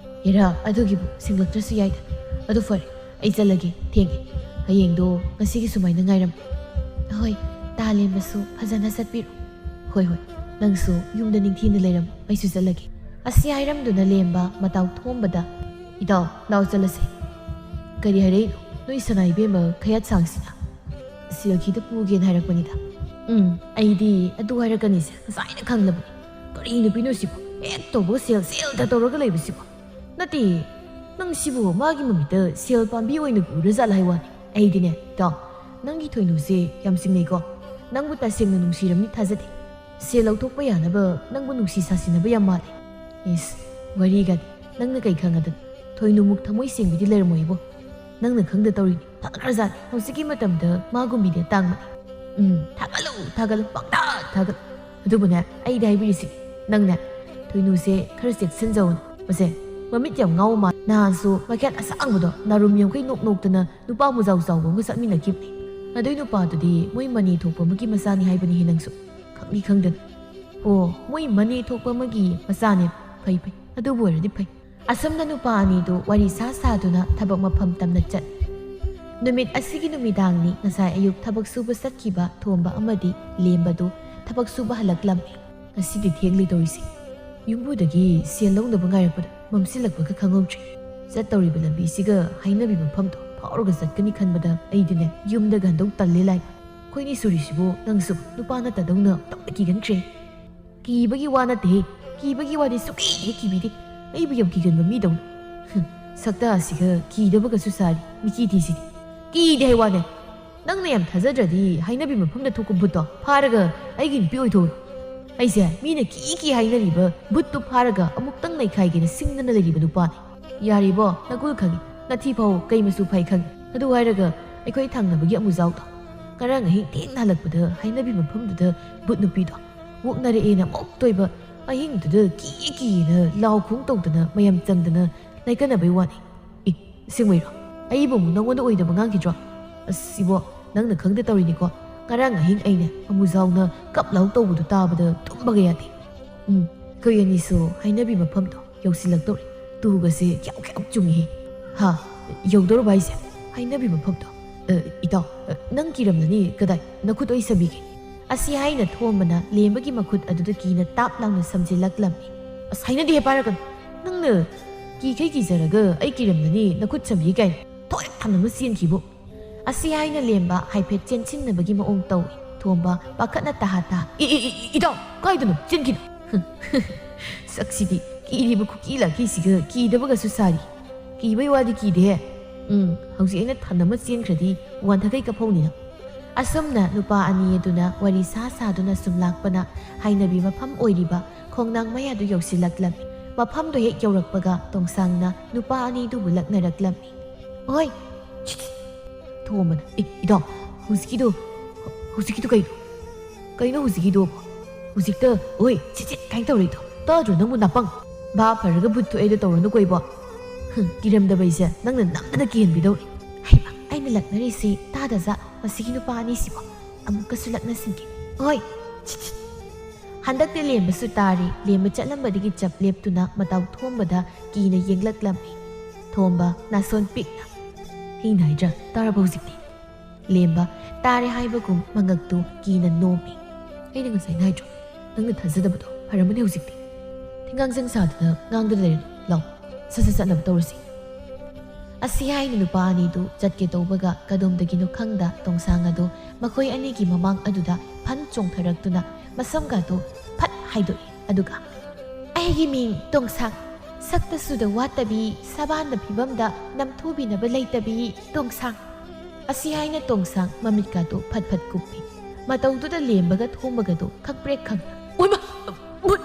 ꯏꯔꯥ ꯑꯗꯨꯒꯤꯕꯨ ꯁꯤꯡꯂꯛꯇ꯭ꯔꯁꯨ ꯌꯥꯏꯗ ꯑꯗꯨ ꯐꯔꯦ ꯑꯩ ꯆꯠꯂꯒꯦ ꯊꯦꯡꯉꯦ ꯍꯌꯦꯡꯗꯣ ꯉꯁꯤꯒꯤ ꯁꯨꯃꯥꯏꯅ ꯉꯥꯏꯔꯝꯃꯦ ꯍꯣꯏ ꯇꯥꯂꯦꯝꯕꯁꯨ ꯐꯖꯅ ꯆꯠꯄꯤꯔꯣ ꯍꯣꯏ ꯅꯪꯁꯨ ꯌꯨꯝꯗ ꯅꯤꯡꯊꯤꯅ ꯂꯩꯔꯝꯃꯣ ꯑꯩꯁꯨ ꯆꯠꯂꯒꯦ ꯑꯁꯤ ꯍꯥꯏꯔꯝꯗꯨꯅ ꯂꯦꯝꯕ ꯃꯇꯥꯎ ꯊꯣꯝꯕꯗ ꯏꯇꯥꯎ ꯂꯥꯎ ꯆꯠꯂꯁꯦ ꯀꯔꯤ ꯍꯥꯏꯔꯛꯏꯅꯣ ꯅꯣꯏ ꯁꯅꯥ ꯏꯕꯦꯝꯃ ꯈꯌꯥꯠ ꯁꯥꯡꯁꯤꯅ ꯁꯦꯜ ꯈꯤꯇ ꯄꯨꯒꯦꯅ ꯍꯥꯏꯔꯛꯄꯅꯤꯗ ꯑꯩꯗꯤ ꯑꯗꯨ ꯍꯥꯏꯔꯛꯀꯅꯤꯁꯦ ꯉꯁꯥꯏꯅ ꯈꯪꯂꯕꯅꯤ ꯀꯔꯤ ꯅꯨꯄꯤꯅꯣ ꯁꯤꯕꯨ ꯍꯦꯛ ꯇꯧꯕ ꯁꯦꯜꯗ ꯇꯧꯔꯒ ꯂꯩꯕꯁꯤꯕꯨ ꯅꯠꯇꯦ ꯅꯪ ꯁꯤꯕꯨ ꯃꯥꯒꯤ ꯃꯃꯤꯠꯇ ꯁꯦꯜ ꯄꯥꯝꯕꯤ ꯑꯣꯏꯅ ꯎꯔꯖꯥꯠꯂ ꯍꯥꯏ ꯋꯥꯅꯤ ꯑꯩꯗꯤꯅꯦ ꯏꯇꯥꯎ ꯅꯪꯒꯤ ꯊꯣꯏꯅꯨꯁꯦ ꯌꯥꯝ ꯆꯤꯡꯅꯩꯀꯣ ꯅꯪꯕꯨ ꯇꯁꯦꯡꯅ ꯅꯨꯡꯁꯤꯔꯝꯅꯤ ꯊꯥꯖꯗꯦ ꯁꯦꯜ ꯂꯧꯊꯣꯛꯄ ꯌꯥꯅꯕ ꯅꯪꯕꯨ ꯅꯨꯡꯁꯤ ꯁꯥꯁꯤꯟꯅꯕ ꯌꯥꯝ ꯃꯥꯜꯂꯦ ꯏꯁ ꯋꯥꯔꯤꯒꯗꯤ ꯅꯪꯅ ꯀꯩ ꯈꯪꯉꯗꯅ ꯊꯣꯏꯅꯨꯃꯨꯛ ꯊꯃꯣꯏ ꯁꯦꯡꯕꯤꯗꯤ ꯂꯩꯔꯝꯃꯣꯏꯕꯣ ꯅꯪꯅ ꯈꯪꯗ ꯇꯧꯔꯤꯅꯤ ꯐꯈ꯭ꯔꯖꯥꯠꯅꯤ ꯍꯧꯖꯤꯛꯀꯤ ꯃꯇꯝꯗ ꯃꯥꯒꯨꯝꯕꯤꯗ ꯇꯥꯡꯕꯅꯤ ꯊꯥꯒꯠꯂꯨ ꯄꯪꯊꯥ ꯊꯥꯒꯠꯂꯨ ꯑꯗꯨꯕꯨꯅꯦ ꯑꯩꯗꯤ ꯍꯥꯏꯕꯤꯔꯤꯁꯤ ꯅꯪꯅꯦ ꯊꯣꯏꯅꯨꯁꯦ ꯈꯔ ꯆꯦꯛꯁꯤꯟꯖꯧꯅ ꯃꯁꯦ ꯃꯃꯤꯠ ꯌꯥꯝ ꯉꯥꯎꯕ ꯃꯥꯜꯂꯦ ꯅꯍꯥꯟꯁꯨ ꯃꯩꯈꯦꯠ ꯑꯁꯥꯡꯕꯗꯣ ꯅꯥꯔꯨꯝ ꯌꯥꯡꯈꯩ ꯅꯣꯛꯇꯅ ꯅꯨꯄꯥ ꯃꯨꯖꯥꯎ ꯆꯥꯎꯕ ꯑꯃꯒ ꯆꯠꯃꯤꯟꯅꯈꯤꯕꯅꯤ ꯑꯗꯨꯏ ꯅꯨꯄꯥꯗꯨꯗꯤ ꯃꯣꯏ ꯃꯅꯤ ꯊꯣꯛꯄ ꯑꯃꯒꯤ ꯃꯆꯥꯅꯤ ꯍꯥꯏꯕꯅꯤ ꯅꯪꯁꯨ ꯈꯪꯅꯤ ꯈꯪꯗꯅ ꯑꯣ ꯃꯣꯏ ꯃꯅꯤ ꯊꯣꯛꯄ ꯑꯃꯒꯤ ꯃꯆꯥꯅꯦ ꯐꯩ ꯑꯗꯨꯕꯨ ꯑꯣꯏꯔꯗꯤ ꯐꯩ ꯑꯁꯨꯝꯅ ꯅꯨꯄꯥ ꯑꯅꯤꯗꯨ ꯋꯥꯔꯤ ꯁꯥꯗꯨꯅ ꯊꯕꯛ ꯃꯐꯝ ꯇꯝꯅ ꯆꯠ ꯅꯨꯃꯤꯠ ꯑꯁꯤꯒꯤ ꯅꯨꯃꯤꯗꯥꯡꯅꯤ ꯉꯁꯥꯏ ꯑꯌꯨꯛ ꯊꯕꯛ ꯁꯨꯕ ꯆꯠꯈꯤꯕ ꯊꯣꯝꯕ ꯑꯃꯗꯤ ꯂꯦꯝꯕꯗꯨ ꯊꯕꯛ ꯁꯨꯕ ꯍꯜꯂꯛꯂꯝꯃꯤ꯫ ꯉꯁꯤꯗꯤ ꯊꯦꯡꯂꯤꯗꯧꯔꯤꯁꯤ꯫ ꯌꯨꯝꯕꯨꯗꯒꯤ ꯁꯦꯜ ꯂꯧꯅꯕ ꯉꯥꯏꯔꯛꯄꯗ ꯃꯝꯁꯤꯜꯂꯛꯄꯒ ꯈꯪꯍꯧꯗ꯭ꯔꯤ꯫ ꯆꯠꯇꯧꯔꯤꯕ ꯂꯝꯕꯤꯁꯤꯒ ꯍꯩꯅꯕꯤ ꯃꯐꯝꯗꯣ ꯐꯥꯎꯔꯒ ꯆꯠꯀꯅꯤ ꯈꯟꯕꯗ ꯑꯩꯗꯤꯅꯦ ꯌꯨꯝꯗꯒ ꯍꯟꯗꯧ ꯇꯜꯂꯦ ꯂꯥꯏ꯫ ꯑꯩꯈꯣꯏꯅꯤ ꯁꯨꯔꯤꯁꯤꯕꯨ ꯅꯪꯁꯨ ꯅꯨꯄꯥ ꯅꯠꯇꯗꯧꯅ ꯇꯧꯅ ꯀꯤꯒꯟꯈ꯭ꯔꯦ꯫ ꯀꯤꯕꯒꯤ ꯋꯥ ꯅꯠꯇꯦ, ꯀꯤꯕꯒꯤ ꯋꯥꯗꯤ ꯁꯨꯛꯀꯤ ꯀꯤꯕꯤꯗꯦ꯫ ꯑꯩꯕꯨ ꯌꯥꯝ ꯀꯤꯒꯟꯕ ꯃꯤꯗꯧꯅ꯫ ꯁꯛꯇ ꯑꯁꯤꯒ ꯀꯤꯗꯕꯒꯁꯨ ꯁꯥꯔꯤ ꯃꯤꯀꯤ ꯊꯤꯁꯤꯗꯤ꯫ ꯀꯤꯗꯦ ꯍꯥꯏ ꯋꯥꯅꯦ꯫ ꯅꯪꯅ ꯌꯥꯝ ꯊꯥꯖꯗ꯭ꯔꯗꯤ ꯍꯩꯅꯕꯤ ꯃꯐꯝꯗ ꯊꯣꯛꯄ ꯚꯨꯠꯇꯣ ꯐꯥꯔꯒ ꯑꯩꯒꯤ ꯅꯨꯄꯤ ꯑꯣꯏꯊꯣꯛꯎ꯫ ꯑꯩꯁꯦ ꯃꯤꯅ ꯀꯤ ꯍꯥꯏꯅꯔꯤꯕ ꯚꯨꯠꯇꯨ ꯐꯥꯔꯒ ꯑꯃꯨꯛꯇꯪ ꯅꯩꯈꯥꯏꯒꯦꯅ ꯁꯤꯡꯗꯅ ꯂꯩꯔꯤꯕ ꯅꯨꯄꯥꯅꯤ꯫ ꯌꯥꯔꯤꯕꯣ ꯅꯒꯨꯜ ꯈꯪꯉꯤ, ꯅꯊꯤ ꯐꯥꯎ ꯀꯩ ꯃꯆꯨ ꯐꯩ ꯈꯪꯉꯤ꯫ ꯑꯗꯨ ꯍꯥꯏꯔꯒ ꯑꯩꯈꯣꯏ ꯊꯪꯅꯕꯒꯤ ꯑꯃꯨꯖꯥꯎꯗꯣ ꯉꯔꯥꯡ ꯑꯍꯤꯡ ꯊꯦꯡꯅ ꯍꯜꯂꯛꯄꯗ ꯍꯩꯅꯕꯤ ꯃꯐꯝꯗꯨꯗ ꯚꯨꯠ ꯅꯨꯄꯤꯗꯣ ꯑꯣꯛꯅꯔꯛꯑꯦꯅ ꯑꯃꯨꯛ ꯇꯣꯏꯕ ꯑꯍꯤꯡꯗꯨꯗ ꯀꯤꯅ ꯂꯥꯎ ꯈꯣꯡ ꯇꯧꯗꯅ ꯃꯌꯥꯝ ꯆꯪꯗꯅ ꯂꯩꯀꯠꯅꯕꯩ ꯋꯥꯅꯤ꯫ ꯑꯁꯦꯡꯕꯩꯔꯣ? ꯑꯩꯕꯨ ꯑꯃꯨꯛ ꯅꯉꯣꯟꯗ ꯑꯣꯏꯗꯕ ꯉꯥꯡꯈꯤꯗ꯭ꯔꯣ? ꯑꯁꯤꯕꯣ ꯅꯪꯅ ꯈꯪꯗ ꯇꯧꯔꯤꯅꯤꯀꯣ꯫ ꯉꯔꯥꯡ ꯑꯍꯤꯡ ꯑꯩꯅ ꯑꯃꯨꯖꯥꯎꯅ ꯀꯞ ꯂꯥꯎ ꯇꯧꯕꯗꯨ ꯇꯥꯕꯗ ꯇꯨꯝꯕꯒ ꯌꯥꯗꯦ꯫ ꯑꯩꯈꯣꯏ ꯑꯅꯤꯁꯨ ꯍꯩꯅꯕꯤ ꯃꯐꯝꯗꯣ ꯌꯧꯁꯤꯜꯂꯛꯇꯧꯔꯦ꯫ ꯇꯨꯒꯁꯦ ꯀꯌꯥꯎ ꯆꯨꯡꯉꯤꯍꯦ꯫ ꯍꯥ, ꯌꯧꯗꯧꯔꯕ ꯍꯥꯏꯁꯦ? ꯍꯩꯅꯕꯤ ꯃꯐꯝꯗꯣ ꯏꯇꯥꯎ ꯅꯪ ꯀꯤꯔꯝꯂꯅꯤ ꯀꯗꯥꯏ, ꯅꯈꯨꯠ ꯑꯩ ꯁꯝꯕꯤꯒꯦ꯫ ꯑꯁꯤ ꯍꯥꯏꯅ ꯊꯣꯝꯕꯅ ꯂꯦꯝꯕꯒꯤ ꯃꯈꯨꯠ ꯑꯗꯨꯗ ꯀꯤꯅ ꯇꯥꯞ ꯂꯥꯎꯅ ꯁꯝꯖꯤꯜꯂꯛꯂꯝꯃꯤ꯫ ꯑꯁ ꯍꯩꯅꯗꯦꯍꯦ ꯄꯥꯏꯔꯛꯀꯅꯨ꯫ ꯅꯪꯅ ꯀꯤꯈꯩ ꯀꯤꯖꯔꯒ ꯑꯩ ꯀꯤꯔꯝꯂꯅꯤ ꯅꯈꯨꯠ ꯁꯝꯕꯤ ꯀꯥꯏꯅ ꯊꯣꯛ ꯊꯝꯅꯕ ꯆꯦꯟꯈꯤꯕꯨ꯫ ꯑꯁꯤ ꯍꯥꯏꯅ ꯂꯦꯝꯕ ꯍꯥꯏꯐꯦꯠ ꯆꯦꯟꯁꯤꯟꯅꯕꯒꯤ ꯃꯑꯣꯡ ꯇꯧꯏ꯫ ꯊꯣꯝꯕ ꯄꯥꯈꯠꯅ ꯇꯥ ꯏꯇꯥꯎ ꯀꯥꯏꯗꯅꯣ ꯆꯦꯟꯈꯤꯅꯣ꯫ ꯁꯛꯁꯤꯗꯤ ꯀꯤꯔꯤꯕ ꯈꯨꯀꯤ ꯂꯥꯛꯀꯤꯁꯤꯒ ꯀꯤꯗꯕꯒꯁꯨ ꯁꯥꯔꯤ꯫ ꯀꯤꯕꯩ ꯋꯥꯗꯤ ꯀꯤꯗꯦꯍꯦ꯫ ꯍꯧꯖꯤꯛ ꯑꯩꯅ ꯊꯟ ꯑꯃ ꯆꯦꯟꯈ꯭ꯔꯗꯤ ꯋꯥꯟꯊꯈꯩ ꯀꯞꯐꯧꯅꯤꯅ꯫ ꯑꯁꯨꯝꯅ ꯅꯨꯄꯥ ꯑꯅꯤ ꯑꯗꯨꯅ ꯋꯥꯔꯤ ꯁꯥꯗꯨꯅ ꯁꯨꯝ ꯂꯥꯛꯄꯅ ꯍꯩꯅꯕꯤ ꯃꯐꯝ ꯑꯣꯏꯔꯤꯕ ꯈꯣꯡꯅꯥꯡ ꯃꯌꯥꯗꯨ ꯌꯧꯁꯤꯜꯂꯛꯂꯝꯃꯤ꯫ ꯃꯐꯝꯗꯨ ꯍꯦꯛ ꯌꯧꯔꯛꯄꯒ ꯇꯣꯡꯁꯥꯡꯅ ꯅꯨꯄꯥ ꯑꯅꯤꯗꯨꯕꯨ ꯂꯛꯅꯔꯛꯂꯝꯃꯤ꯫ ꯑꯣꯏ ꯊꯣꯝꯕꯅ ꯏꯇꯥꯎ ꯍꯧꯖꯤꯛꯀꯤꯗꯣ ꯀꯩꯅꯣ ꯍꯧꯖꯤꯛꯀꯤꯗꯣ? ꯍꯧꯖꯤꯛꯇ ꯑꯣꯏ ꯀꯥꯏꯅ ꯇꯧꯔꯤꯗꯣ ꯇꯥꯗ꯭ꯔꯣ ꯅꯪꯕꯨ ꯅꯥꯄꯪ? ꯚꯥꯞ ꯐꯔꯒ ꯚꯨꯠ ꯊꯣꯛꯑꯦꯗꯣ ꯇꯧꯔꯅꯨ ꯀꯣꯏꯕꯣ꯫ ꯀꯤꯔꯝꯗꯕꯩꯁꯦ ꯅꯪꯅ ꯅꯝꯗꯅ ꯀꯤꯍꯟꯕꯤꯗꯧꯔꯤ꯫ ꯍꯩꯃꯥ ꯑꯩꯅ ꯂꯛꯅꯔꯤꯁꯤ ꯇꯥꯗꯖꯥ ꯃꯁꯤꯒꯤ ꯅꯨꯄꯥ ꯑꯅꯤꯁꯤꯕꯣ꯫ ꯑꯃꯨꯛꯀꯁꯨ ꯂꯛꯅꯁꯤꯟꯒꯦ꯫ ꯍꯣꯏ ꯍꯟꯗꯛꯇꯤ ꯂꯦꯝꯕꯁꯨ ꯇꯥꯔꯤ꯫ ꯂꯦꯝꯕ ꯆꯠꯂꯝꯕꯗꯒꯤ ꯆꯞ ꯂꯦꯞꯇꯨꯅ ꯃꯇꯥꯎ ꯊꯣꯝꯕꯗ ꯀꯤꯅ ꯌꯦꯡꯂꯛꯂꯝꯃꯤ꯫ ꯊꯣꯝꯕ ꯅꯥꯁꯣꯟ ꯄꯤꯛꯅ ꯑꯩꯅ ꯍꯥꯏꯗ꯭ꯔꯥ ꯇꯥꯔꯕ ꯍꯧꯖꯤꯛꯇꯤ? ꯂꯦꯝꯕ ꯇꯥꯔꯦ ꯍꯥꯏꯕꯒꯨꯝ ꯃꯉꯛꯇꯨ ꯀꯤꯅ ꯅꯣꯝꯃꯤ꯫ ꯑꯩꯅ ꯉꯁꯥꯏ ꯍꯥꯏꯗ꯭ꯔꯣ ꯅꯪꯅ ꯊꯥꯖꯗꯕꯗꯣ ꯐꯔꯝꯃꯅꯤ ꯍꯧꯖꯤꯛꯇꯤ꯫ ꯊꯤꯡꯒꯥꯡꯖꯪ ꯁꯥꯗꯅ ꯉꯥꯡꯗꯅ ꯂꯩꯔꯅꯨ, ꯂꯥꯎ ꯆꯠꯅꯕ ꯇꯧꯔꯁꯤ꯫ ꯑꯁꯤ ꯍꯥꯏꯅ ꯅꯨꯄꯥ ꯑꯅꯤꯗꯨ ꯆꯠꯀꯦ ꯇꯧꯕꯒ ꯀꯗꯣꯝꯗꯒꯤꯅꯣ ꯈꯪꯗ ꯇꯣꯡꯁꯥꯡ ꯑꯗꯨ ꯃꯈꯣꯏ ꯑꯅꯤꯒꯤ ꯃꯃꯥꯡ ꯑꯗꯨꯗ ꯐꯟ ꯆꯣꯡꯊꯔꯛꯇꯨꯅ ꯃꯁꯝꯒꯗꯨ ꯐꯠ ꯍꯥꯏꯗꯣꯛꯏ꯫ ꯑꯗꯨꯒ ꯑꯩꯒꯤ ꯃꯤꯡ ꯇꯣꯡꯁꯥꯡ, ꯁꯛꯇꯁꯨꯗ ꯋꯥꯠꯇꯕꯤ, ꯁꯕꯥꯟꯗ ꯐꯤꯕꯝꯗ ꯅꯝꯊꯨꯕꯤꯅꯕ ꯂꯩꯇꯕꯤ ꯇꯣꯡꯁꯥꯡ꯫ ꯑꯁꯤ ꯍꯥꯏꯅ ꯇꯣꯡꯁꯥꯡ ꯃꯃꯤꯠꯀꯥꯗꯨ ꯐꯠ ꯀꯨꯞꯄꯤ꯫ ꯃꯇꯧꯗꯨꯗ ꯂꯦꯝꯕꯒ ꯊꯣꯝꯕꯒꯗꯨ ꯈꯪꯄ꯭ꯔꯦꯛ ꯈꯪꯅ ꯑꯣꯏꯃꯥ ꯚꯨꯠ!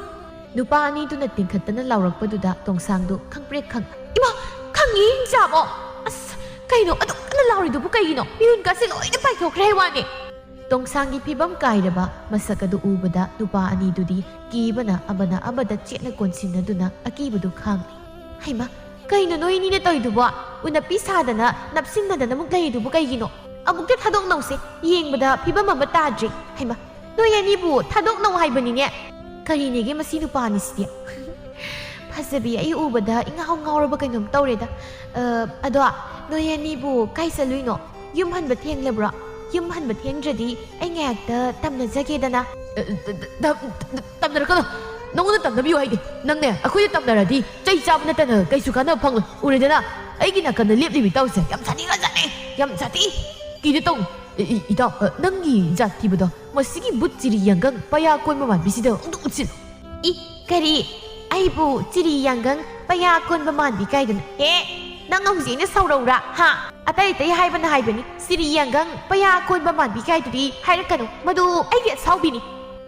ꯅꯨꯄꯥ ꯑꯅꯤꯗꯨꯅ ꯇꯤꯡꯈꯠꯇꯅ ꯂꯥꯎꯔꯛꯄꯗꯨꯗ ꯇꯣꯡꯁꯥꯡꯗꯨ ꯈꯪꯄ꯭ꯔꯦꯛ ꯈꯪꯅ ꯏꯃꯥ ꯈꯪꯉꯤ ꯆꯥꯕꯣ! ꯑꯁ ꯀꯩꯅꯣ ꯑꯗꯨꯛ ꯀꯟꯅ ꯂꯥꯎꯔꯤꯗꯨꯕꯨ ꯀꯩꯒꯤꯅꯣ? ꯃꯤꯍꯨꯟꯒꯥꯁꯦ ꯂꯣꯏꯅ ꯄꯥꯏꯊꯣꯛꯈ꯭ꯔꯦ ꯍꯥꯏ ꯋꯥꯅꯦ꯫ ꯇꯣꯡꯁꯥꯡꯒꯤ ꯐꯤꯕꯝ ꯀꯥꯏꯔꯕ ꯃꯁꯛ ꯑꯗꯨ ꯎꯕꯗ ꯅꯨꯄꯥ ꯑꯅꯤꯗꯨꯗꯤ ꯀꯤꯕꯅ ꯑꯃꯅ ꯑꯃꯗ ꯆꯦꯠꯅ ꯀꯣꯟꯁꯤꯟꯅꯗꯨꯅ ꯑꯀꯤꯕꯗꯨ ꯈꯥꯡꯂꯤ꯫ ꯍꯩꯃꯥ ꯀꯩꯅꯣ ꯅꯣꯏ ꯑꯅꯤꯅ ꯇꯧꯔꯤꯗꯨꯕꯣ? ꯎꯅꯞꯄꯤ ꯁꯥꯗꯅ ꯅꯞꯁꯤꯟꯅꯗꯅ ꯑꯃꯨꯛ ꯂꯩꯔꯤꯗꯨꯕꯨ ꯀꯩꯒꯤꯅꯣ? ꯑꯃꯨꯛꯇ ꯊꯥꯗꯣꯛꯅꯧꯁꯦ, ꯌꯦꯡꯕꯗ ꯐꯤꯕꯝ ꯑꯃ ꯇꯥꯗ꯭ꯔꯤ꯫ ꯍꯩꯃꯥ ꯅꯣꯏ ꯑꯅꯤꯕꯨ ꯊꯥꯗꯣꯛꯅꯧ ꯍꯥꯏꯕꯅꯤꯅꯦ꯫ ꯀꯔꯤꯅꯦꯒꯦ ꯃꯁꯤ ꯅꯨꯄꯥ ꯑꯅꯤꯁꯤꯗꯤ? ꯐꯖꯕꯤ ꯑꯩ ꯎꯕꯗ ꯏꯉꯥꯎ ꯉꯥꯎꯔꯕ ꯀꯩꯅꯣꯝ ꯇꯧꯔꯦꯗ꯫ ꯑꯗꯣ ꯅꯣꯏ ꯑꯅꯤꯕꯨ ꯀꯥꯏ ꯆꯠꯂꯨꯏꯅꯣ? ꯌꯨꯝ ꯍꯟꯕ ꯊꯦꯡꯂꯕ꯭ꯔꯣ? ꯌꯨꯝ ꯍꯟꯕ ꯊꯦꯡꯗ꯭ꯔꯗꯤ ꯑꯩ ꯉꯥꯏꯍꯥꯛꯇ ꯇꯝꯅꯖꯒꯦꯗꯅ꯫ ꯇꯝꯅꯔꯛꯀꯅꯣ, ꯅꯉꯣꯟꯗ ꯇꯝꯅꯕꯤꯌꯨ ꯍꯥꯏꯗꯤ ꯅꯪꯅꯦ ꯑꯩꯈꯣꯏꯗ ꯇꯝꯅꯔꯗꯤ ꯆꯩ ꯆꯥꯕ ꯅꯠꯇꯅ ꯀꯩꯁꯨ ꯀꯥꯟꯅꯕ ꯐꯪꯂꯣꯏ꯫ ꯎꯔꯦꯗꯅ ꯑꯩꯒꯤ ꯅꯥꯀꯟꯗ ꯂꯦꯞꯂꯤꯕ ꯏꯇꯥꯎꯁꯦ ꯌꯥꯝ ꯁꯥꯊꯤꯈ꯭ꯔꯖꯥꯠꯅꯤ, ꯌꯥꯝ ꯁꯥꯊꯤ꯫ ꯀꯤꯗ ꯇꯧꯅꯨ ꯏꯇꯥꯎ, ꯅꯪꯒꯤ ꯖꯥꯠ ꯊꯤꯕꯗꯣ ꯃꯁꯤꯒꯤ ꯕꯨꯠ ꯆꯤꯔꯤ ꯌꯥꯡꯒꯪ ꯄꯌꯥ ꯀꯣꯟꯕ ꯃꯥꯟꯕꯤꯁꯤꯗ ꯑꯃꯨꯛꯇ ꯎꯠꯁꯤꯜꯂꯨ꯫ ꯀꯔꯤ? ꯑꯩꯕꯨ ꯆꯤꯔꯤ ꯌꯥꯡꯒꯪ ꯄꯌꯥ ꯀꯣꯟꯕ ꯃꯥꯟꯕꯤ ꯀꯥꯏꯗꯅ? ꯅꯪ ꯍꯧꯖꯤꯛ ꯑꯩꯅ ꯁꯧꯔꯧꯔꯥ? ꯍꯥ? ꯑꯇꯩ ꯍꯥꯏꯕꯅꯤ꯫ ꯆꯤꯔꯤ ꯌꯥꯡꯒꯪ ꯄꯌꯥ ꯀꯣꯟꯕ ꯃꯥꯟꯕꯤ ꯀꯥꯏꯗꯨꯗꯤ ꯍꯥꯏꯔꯛꯀꯅꯨ, ꯃꯗꯨ ꯑꯩꯒꯤ ꯑꯁꯥꯎꯕꯤꯅꯤ꯫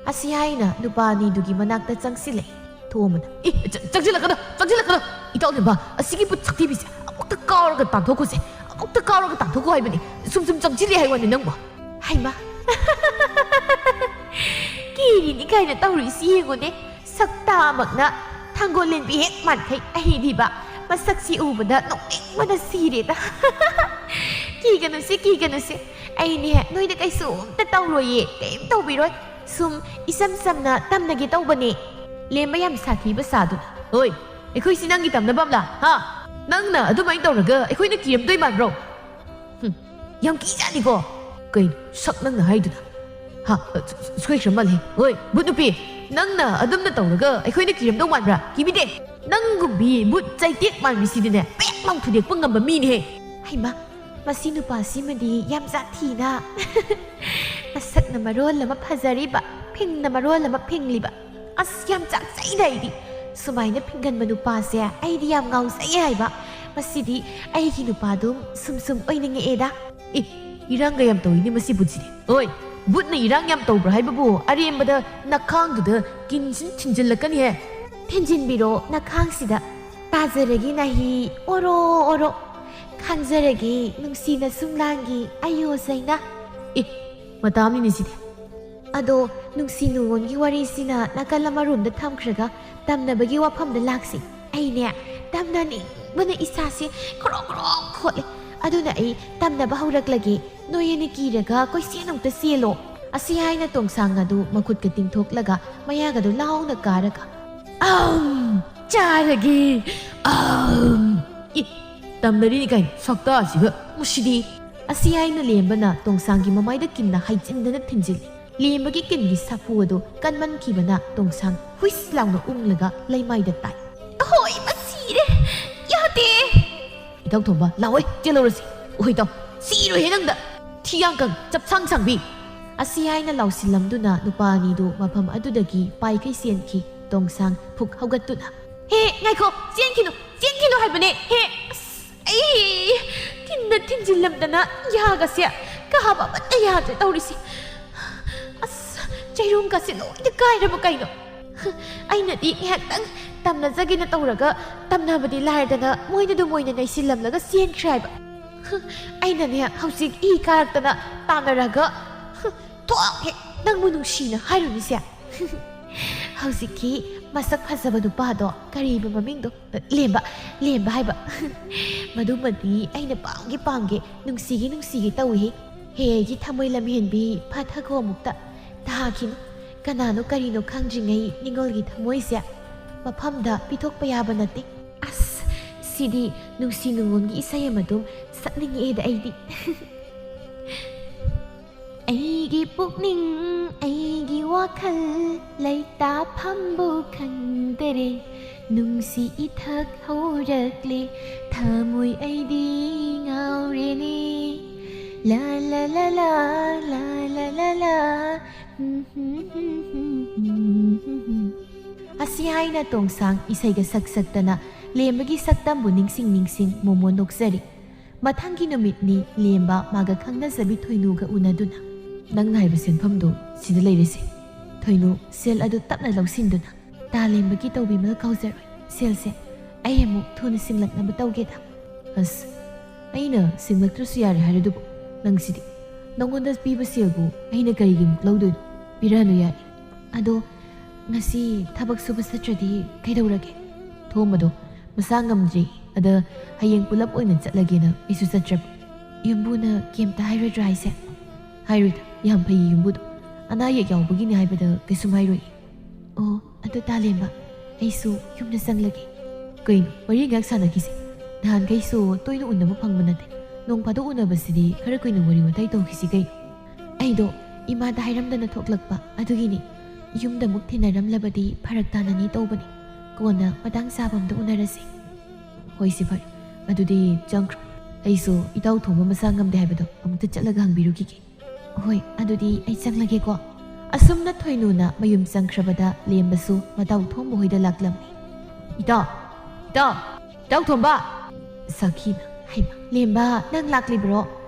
ꯑꯁꯤ ꯍꯥꯏꯅ ꯅꯨꯄꯥ ꯑꯅꯤꯗꯨꯒꯤ ꯃꯅꯥꯛꯇ ꯆꯪꯁꯤꯜꯂꯛꯏ꯫ ꯊꯣꯝꯕꯅ ꯆꯪꯁꯤꯜꯂꯛꯀꯅꯣ ꯏꯇꯥꯎꯅꯦꯕ ꯑꯁꯤꯒꯤ ꯕꯨꯠ ꯁꯛꯊꯤꯕꯤꯁꯦ ꯑꯃꯨꯛꯇ ꯀꯥꯎꯔꯒ ꯇꯥꯟꯊꯣꯛꯈꯣꯁꯦ, ꯑꯃꯨꯛꯇ ꯀꯥꯎꯔꯒ ꯇꯥꯟꯊꯣꯛꯈꯣ ꯍꯥꯏꯕꯅꯤ꯫ ꯁꯨꯝ ꯆꯪꯁꯤꯜꯂꯤ ꯍꯥꯏꯕꯅꯤ ꯅꯪꯕꯨ꯫ ꯍꯩꯃꯥ ꯀꯤꯔꯤꯅꯤ ꯀꯥꯏꯅ ꯇꯧꯔꯤꯁꯤ ꯌꯦꯡꯉꯨꯅꯦ꯫ ꯁꯛꯇꯥꯃꯛꯅ ꯊꯥꯡꯒꯣꯜꯂꯦꯟꯕꯤ ꯍꯦꯛ ꯃꯥꯟꯈꯩ ꯑꯩꯗꯤꯕ ꯃꯁꯛꯁꯤ ꯎꯕꯗ ꯅꯣꯛꯅꯤꯡꯕꯅ ꯁꯤꯔꯦꯗ꯫ ꯀꯤꯒꯅꯨꯁꯦ ꯑꯩꯅꯦ ꯅꯣꯏꯅ ꯀꯩꯁꯨ ꯑꯝꯇ ꯇꯧꯔꯣꯏꯌꯦ, ꯀꯩꯝ ꯇꯧꯕꯤꯔꯣꯏ꯫ ꯁꯨꯝ ꯏꯆꯝ ꯆꯝꯅ ꯇꯝꯅꯒꯦ ꯇꯧꯕꯅꯦ꯫ ꯂꯦꯝꯕ ꯌꯥꯝ ꯁꯥꯊꯤꯕ ꯁꯥꯗꯨꯅ ꯍꯣꯏ ꯑꯩꯈꯣꯏꯁꯤ ꯅꯪꯒꯤ ꯇꯝꯅꯕꯝꯂꯥ? ꯍꯥ? ꯅꯪꯅ ꯑꯗꯨꯃꯥꯏꯅ ꯇꯧꯔꯒ ꯑꯩꯈꯣꯏꯅ ꯀꯤꯔꯝꯗꯣꯏ ꯃꯥꯟꯕ꯭ꯔꯣ? ꯌꯥꯝ ꯀꯤꯖꯥꯅꯤꯀꯣ ꯀꯩꯅꯣ ꯁꯛ ꯅꯪꯅ ꯍꯥꯏꯗꯨꯅ ꯍꯥ ꯁꯣꯏꯈ꯭ꯔꯃꯜꯂꯦ ꯍꯣꯏ ꯕꯨꯠ ꯅꯨꯄꯤ ꯅꯪꯅ ꯑꯗꯨꯝꯅ ꯇꯧꯔꯒ ꯑꯩꯈꯣꯏꯅ ꯀꯤꯔꯝꯗꯧ ꯃꯥꯟꯕ꯭ꯔꯥ ꯀꯤꯕꯤꯗꯦ ꯅꯪꯒꯨꯝꯕꯤ ꯕꯨꯠ ꯆꯩꯇꯦꯛ ꯃꯥꯟꯕꯤꯁꯤꯗꯤꯅꯦ ꯄꯦꯛ ꯂꯥꯎ ꯊꯨꯗꯦꯛꯄ ꯉꯝꯕ ꯃꯤꯅꯤꯍꯦ ꯍꯩꯃꯥ ꯃꯁꯤ ꯅꯨꯄꯥꯁꯤꯃꯗꯤ ꯌꯥꯝ ꯖꯥꯊꯤꯅ ꯃꯁꯛꯅ ꯃꯔꯣꯜ ꯑꯃ ꯐꯖꯔꯤꯕ ꯐꯤꯡꯅ ꯃꯔꯣꯜ ꯑꯃ ꯐꯤꯡꯂꯤꯕ ꯑꯁ ꯌꯥꯝ ꯆꯥꯛꯆꯩꯗ ꯑꯩꯗꯤ ꯁꯨꯃꯥꯏꯅ ꯐꯤꯡꯒꯟꯕ ꯅꯨꯄꯥꯁꯦ ꯑꯩꯗꯤ ꯌꯥꯝ ꯉꯥꯎꯖꯩ ꯍꯥꯏꯕ ꯃꯁꯤꯗꯤ ꯑꯩꯒꯤ ꯅꯨꯄꯥꯗꯨꯝ ꯁꯨꯝ ꯑꯣꯏꯅꯤꯡꯉꯛꯑꯦꯗ ꯑꯦ ꯏꯔꯥꯡꯒ ꯌꯥꯝ ꯇꯧꯏꯅꯦ ꯃꯁꯤ ꯕꯨꯠꯁꯤꯗꯤ ꯍꯣꯏ ꯕꯨꯠꯅ ꯏꯔꯥꯡ ꯌꯥꯝ ꯇꯧꯕ꯭ꯔꯥ ꯍꯥꯏꯕꯕꯨ ꯑꯔꯦꯝꯕꯗ ꯅꯈꯥꯡꯗꯨꯗ ꯀꯤꯟꯁꯤꯟ ꯊꯤꯟꯖꯤꯜꯂꯛꯀꯅꯤꯍꯦ ꯊꯤꯟꯖꯤꯟꯕꯤꯔꯣ ꯅꯈꯥꯡꯁꯤꯗ ꯇꯥꯖꯔꯒꯦ ꯅꯥꯍꯤ ꯑꯣꯔꯣ ꯑꯣꯔꯣ ꯈꯥꯡꯖꯔꯒꯦ ꯅꯨꯡꯁꯤꯅ ꯁꯨꯝꯂꯥꯡꯒꯤ ꯑꯌꯣꯖꯩꯅ ꯑꯦ ꯃꯇꯥꯝꯅꯤꯅꯦ ꯁꯤꯗꯤ ꯑꯗꯣ ꯅꯨꯡꯁꯤ ꯅꯨꯡꯉꯣꯟꯒꯤ ꯋꯥꯔꯤꯁꯤꯅ ꯅꯥꯀꯜ ꯑꯃꯔꯣꯝꯗ ꯊꯝꯈ꯭ꯔꯒ ꯇꯝꯅꯕꯒꯤ ꯋꯥꯐꯝꯗ ꯂꯥꯛꯁꯤ ꯑꯩꯅꯦ ꯇꯝꯅꯅꯤꯡꯕꯅ ꯏꯁꯥꯁꯦ ꯈ꯭ꯔꯣ ꯈꯣꯠꯂꯦ ꯑꯗꯨꯅ ꯑꯩ ꯇꯝꯅꯕ ꯍꯧꯔꯛꯂꯒꯦ ꯅꯣꯏ ꯑꯅꯤ ꯀꯤꯔꯒ ꯀꯣꯏꯆꯦꯟ ꯑꯃꯨꯛꯇ ꯆꯦꯜꯂꯣ ꯑꯁꯤ ꯍꯥꯏꯅ ꯇꯣꯡꯁꯥꯡ ꯑꯗꯨ ꯃꯈꯨꯠꯀ ꯇꯤꯡꯊꯣꯛꯂꯒ ꯃꯌꯥꯒꯗꯨ ꯂꯥꯎꯅ ꯀꯥꯔꯒ ꯆꯥꯔꯒꯦ ꯏ ꯇꯝꯅꯔꯤꯅꯤ ꯀꯥꯏꯅ ꯁꯛꯇꯥꯁꯤꯒ ꯃꯁꯤꯗꯤ ꯑꯁꯤ ꯍꯥꯏꯅ ꯂꯦꯝꯕꯅ ꯇꯣꯡꯁꯥꯡꯒꯤ ꯃꯃꯥꯏꯗ ꯀꯤꯟꯅ ꯍꯩꯖꯤꯟꯗꯅ ꯊꯤꯟꯖꯤꯜꯂꯤ ꯂꯦꯝꯕꯒꯤ ꯀꯤꯟꯒꯤ ꯁꯥꯐꯨ ꯑꯗꯨ ꯀꯟꯃꯟꯈꯤꯕꯅ ꯇꯣꯡꯁꯥꯡ ꯍꯨꯏꯁ ꯂꯥꯎꯅ ꯎꯪꯂꯒ ꯂꯩꯃꯥꯏꯗ ꯇꯥꯏ ꯍꯣꯏ ꯃꯁꯤꯔꯦ ꯌꯥꯗꯦ ꯏꯇꯥꯎ ꯊꯣꯡꯕ ꯂꯥꯛꯑꯣꯏ ꯆꯦꯜꯂꯧꯔꯁꯤ ꯑꯣꯏ ꯇꯥꯎ ꯁꯤꯔꯣꯏꯍꯦ ꯅꯪꯗ ꯊꯤꯌꯥꯡꯀꯪ ꯆꯞꯁꯥꯡ ꯁꯥꯡꯕꯤ ꯑꯁꯤ ꯍꯥꯏꯅ ꯂꯥꯎꯁꯤꯜꯂꯝꯗꯨꯅ ꯅꯨꯄꯥ ꯑꯅꯤꯗꯨ ꯃꯐꯝ ꯑꯗꯨꯗꯒꯤ ꯄꯥꯏꯈꯩ ꯆꯦꯟꯈꯤ ꯇꯣꯡꯁꯥꯡ ꯐꯨꯛ ꯍꯧꯒꯠꯇꯨꯅ ꯍꯦ ꯉꯥꯏꯈꯣ ꯆꯦꯟꯈꯤꯅꯨ ꯍꯥꯏꯕꯅꯦ ꯍꯦ ꯑꯁ ꯑꯩ ꯊꯤꯟꯅ ꯊꯤꯟꯖꯤꯜꯂꯝꯗꯅ ꯌꯥꯒꯁꯦ ꯀꯥꯕ ꯑꯃꯠꯇ ꯌꯥꯗ꯭ꯔꯦ ꯇꯧꯔꯤꯁꯤ ꯑꯁ ꯆꯩꯔꯨꯝꯒꯁꯦ ꯂꯣꯏꯅ ꯀꯥꯏꯔꯕ ꯀꯩꯅꯣ ꯑꯩꯅꯗꯤ ꯉꯥꯏꯍꯥꯛꯇꯪ ꯇꯝꯅꯖꯒꯦꯅ ꯇꯧꯔꯒ ꯇꯝꯅꯕꯗꯤ ꯂꯥꯏꯔꯗꯅ ꯃꯣꯏꯅ ꯅꯩꯁꯤꯜꯂꯝꯂꯒ ꯆꯦꯟꯈ꯭ꯔꯦ ꯍꯥꯏꯕ ꯑꯩꯅꯅꯦ ꯍꯧꯖꯤꯛ ꯏ ꯀꯥꯔꯛꯇꯅ ꯇꯥꯟꯅꯔꯒ ꯊꯣꯛꯑꯦ ꯅꯪꯕꯨ ꯅꯨꯡꯁꯤꯅ ꯍꯥꯏꯔꯨꯅꯤꯁꯦ ꯍꯧꯖꯤꯛꯀꯤ ꯃꯁꯛ ꯐꯖꯕ ꯅꯨꯄꯥꯗꯣ ꯀꯔꯤꯕ ꯃꯃꯤꯡꯗꯣ ꯂꯦꯝꯕ ꯍꯥꯏꯕ ꯃꯗꯨꯃꯗꯤ ꯑꯩꯅ ꯄꯥꯝꯒꯦ ꯅꯨꯡꯁꯤꯒꯦ ꯇꯧꯏ ꯍꯦꯒꯤ ꯊꯃꯣꯏ ꯂꯝꯍꯦꯟꯕꯤ ꯐꯥꯊꯈꯣ ꯑꯃꯨꯛꯇ ꯊꯥꯈꯤꯅꯨ ꯀꯅꯥꯅꯣ ꯀꯔꯤꯅꯣ ꯈꯪꯗ꯭ꯔꯤꯉꯩ ꯅꯤꯡꯉꯣꯜꯒꯤ ꯊꯃꯣꯏꯁꯦ ꯃꯐꯝꯗ ꯄꯤꯊꯣꯛꯄ ꯌꯥꯕ ꯅꯠꯇꯦ ꯑꯁ ꯁꯤꯗꯤ ꯅꯨꯡꯁꯤ ꯅꯨꯡꯉꯣꯟꯒꯤ ꯏꯁꯩ ꯑꯃꯗꯨꯝ ꯁꯛꯅꯤꯡꯉꯛꯑꯦꯗ ꯑꯩꯗꯤ ꯑꯩꯒꯤ ꯄꯨꯛꯅꯤꯡ ꯑꯩꯒꯤ ꯋꯥꯈꯜ ꯂꯩꯇꯥꯐꯝꯕꯨ ꯈꯪꯗꯔꯦ ꯅꯨꯡꯁꯤ ꯏꯊꯛ ꯍꯧꯔꯛꯂꯦ ꯊꯃꯣꯏ ꯑꯩꯗꯤ ꯉꯥꯎꯔꯦꯅꯦ ला la la la la la la la ꯑꯁꯤ ꯍꯥꯏꯅ ꯇꯣꯡꯁꯥꯡ ꯏꯁꯩꯒ ꯁꯛꯇꯅ ꯂꯦꯝꯕꯒꯤ ꯁꯛꯇꯝꯕꯨ ꯅꯤꯡꯁꯤꯡ ꯃꯣꯃꯣ ꯅꯣꯛꯆꯔꯤ ꯃꯊꯪꯒꯤ ꯅꯨꯃꯤꯠꯅꯤ ꯂꯦꯝꯕ ꯃꯥꯒ ꯈꯪꯅꯖꯕꯤ ꯊꯣꯏꯅꯨꯒ ꯎꯅꯗꯨꯅ ꯅꯪꯅ ꯍꯥꯏꯕ ꯁꯦꯟꯐꯝꯗꯣ ꯁꯤꯗ ꯂꯩꯔꯤꯁꯦ ꯊꯣꯏꯅꯨ ꯁꯦꯜ ꯑꯗꯨ ꯇꯞꯅ ꯂꯧꯁꯤꯟꯗꯨꯅ ꯇꯥ ꯂꯦꯝꯕꯒꯤ ꯇꯧꯕꯤꯃꯜ ꯀꯥꯎꯖꯔꯣꯏ ꯁꯦꯜꯁꯦ ꯑꯩ ꯑꯃꯨꯛ ꯊꯨꯅ ꯁꯤꯡꯂꯛꯅꯕ ꯇꯧꯒꯦꯗ ꯑꯁ ꯑꯩꯅ ꯁꯤꯡꯂꯛꯇ꯭ꯔꯁꯨ ꯌꯥꯔꯦ ꯍꯥꯏꯔꯗꯨꯕꯨ ꯅꯪꯁꯤꯗꯤ ꯅꯪꯉꯣꯟꯗ ꯄꯤꯕ ꯁꯦꯜꯕꯨ ꯑꯩꯅ ꯀꯔꯤꯒꯤꯃꯨꯛ ꯂꯧꯗꯣꯏꯅꯣ ꯄꯤꯔꯛꯑꯅꯨ ꯌꯥꯔꯦ ꯑꯗꯣ ꯉꯁꯤ ꯊꯕꯛ ꯁꯨꯕ ꯆꯠꯇ꯭ꯔꯗꯤ ꯀꯩꯗꯧꯔꯒꯦ ꯊꯣꯡꯕꯗꯣ ꯃꯁꯥ ꯉꯝꯗ꯭ꯔꯤ ꯑꯗ ꯍꯌꯦꯡ ꯄꯨꯂꯞ ꯑꯣꯏꯅ ꯆꯠꯂꯒꯦꯅ ꯑꯩꯁꯨ ꯆꯠꯇ꯭ꯔꯕ ꯌꯨꯝꯕꯨꯅ ꯀꯩꯝꯇ ꯍꯥꯏꯔꯣꯏꯗ꯭ꯔꯥ ꯍꯥꯏꯁꯦ ꯍꯥꯏꯔꯣꯏꯗ ꯌꯥꯝ ꯐꯩ ꯌꯨꯝꯕꯨꯗꯣ ꯑꯅꯥ ꯑꯌꯦꯛ ꯌꯥꯎꯕꯒꯤꯅꯤ ꯍꯥꯏꯕꯗ ꯀꯩꯁꯨꯝ ꯍꯥꯏꯔꯣꯏ ꯑꯣ ꯑꯗꯨ ꯇꯥꯂꯦꯝꯕ ꯑꯩꯁꯨ ꯌꯨꯝꯗ ꯆꯪꯂꯒꯦ ꯀꯩꯅꯣ ꯋꯥꯔꯤ ꯉꯥꯛ ꯁꯥꯟꯅꯈꯤꯁꯦ ꯅꯍꯥꯟꯈꯩꯁꯨ ꯇꯣꯏꯅ ꯎꯅꯕ ꯐꯪꯕ ꯅꯠꯇꯦ ꯅꯣꯡ ꯐꯥꯗꯣꯛ ꯎꯅꯕꯁꯤꯗꯤ ꯈꯔ ꯀꯨꯏꯅ ꯋꯥꯔꯤ ꯋꯥꯇꯥꯏ ꯇꯧꯈꯤꯁꯤ ꯀꯩꯅꯣ ꯑꯩꯗꯣ ꯏꯃꯥꯗ ꯍꯥꯏꯔꯝꯗꯅ ꯊꯣꯛꯂꯛꯄ ꯑꯗꯨꯒꯤꯅꯤ ꯌꯨꯝꯗ ꯑꯃꯨꯛ ꯊꯦꯡꯅꯔꯝꯂꯕꯗꯤ ꯐꯔꯛ ꯇꯥꯅꯅꯤ ꯇꯧꯕꯅꯤ ꯀꯣꯟꯅ ꯃꯇꯥꯡ ꯆꯥꯕ ꯑꯝꯗ ꯎꯅꯔꯁꯤ ꯍꯣꯏ ꯁꯤ ꯐꯔꯦ ꯑꯗꯨꯗꯤ ꯆꯪꯈ꯭ꯔꯣ ꯑꯩꯁꯨ ꯏꯇꯥꯎ ꯊꯣꯡꯕ ꯃꯁꯥ ꯉꯝꯗꯦ ꯍꯥꯏꯕꯗꯣ ꯑꯃꯨꯛꯇ ꯆꯠꯂꯒ ꯍꯪꯕꯤꯔꯨꯈꯤꯒꯦ ꯍꯣꯏ ꯑꯗꯨꯗꯤ ꯑꯩ ꯆꯪꯂꯒꯦꯀꯣ ꯑꯁꯨꯝꯅ ꯊꯣꯏꯅꯨꯅ ꯃꯌꯨꯝ ꯆꯪꯈ꯭ꯔꯕꯗ ꯂꯦꯝꯕꯁꯨ ꯃꯇꯥꯎ ꯊꯣꯡꯕ ꯍꯣꯏꯗ ꯂꯥꯛꯂꯝꯃꯤ ꯏꯇꯥꯎ ꯊꯣꯡꯕ ꯁꯈꯤꯅ ꯍꯩꯃ ꯂꯦꯝꯕ ꯅꯪ ꯂꯥꯛꯂꯤꯕ꯭ꯔꯣ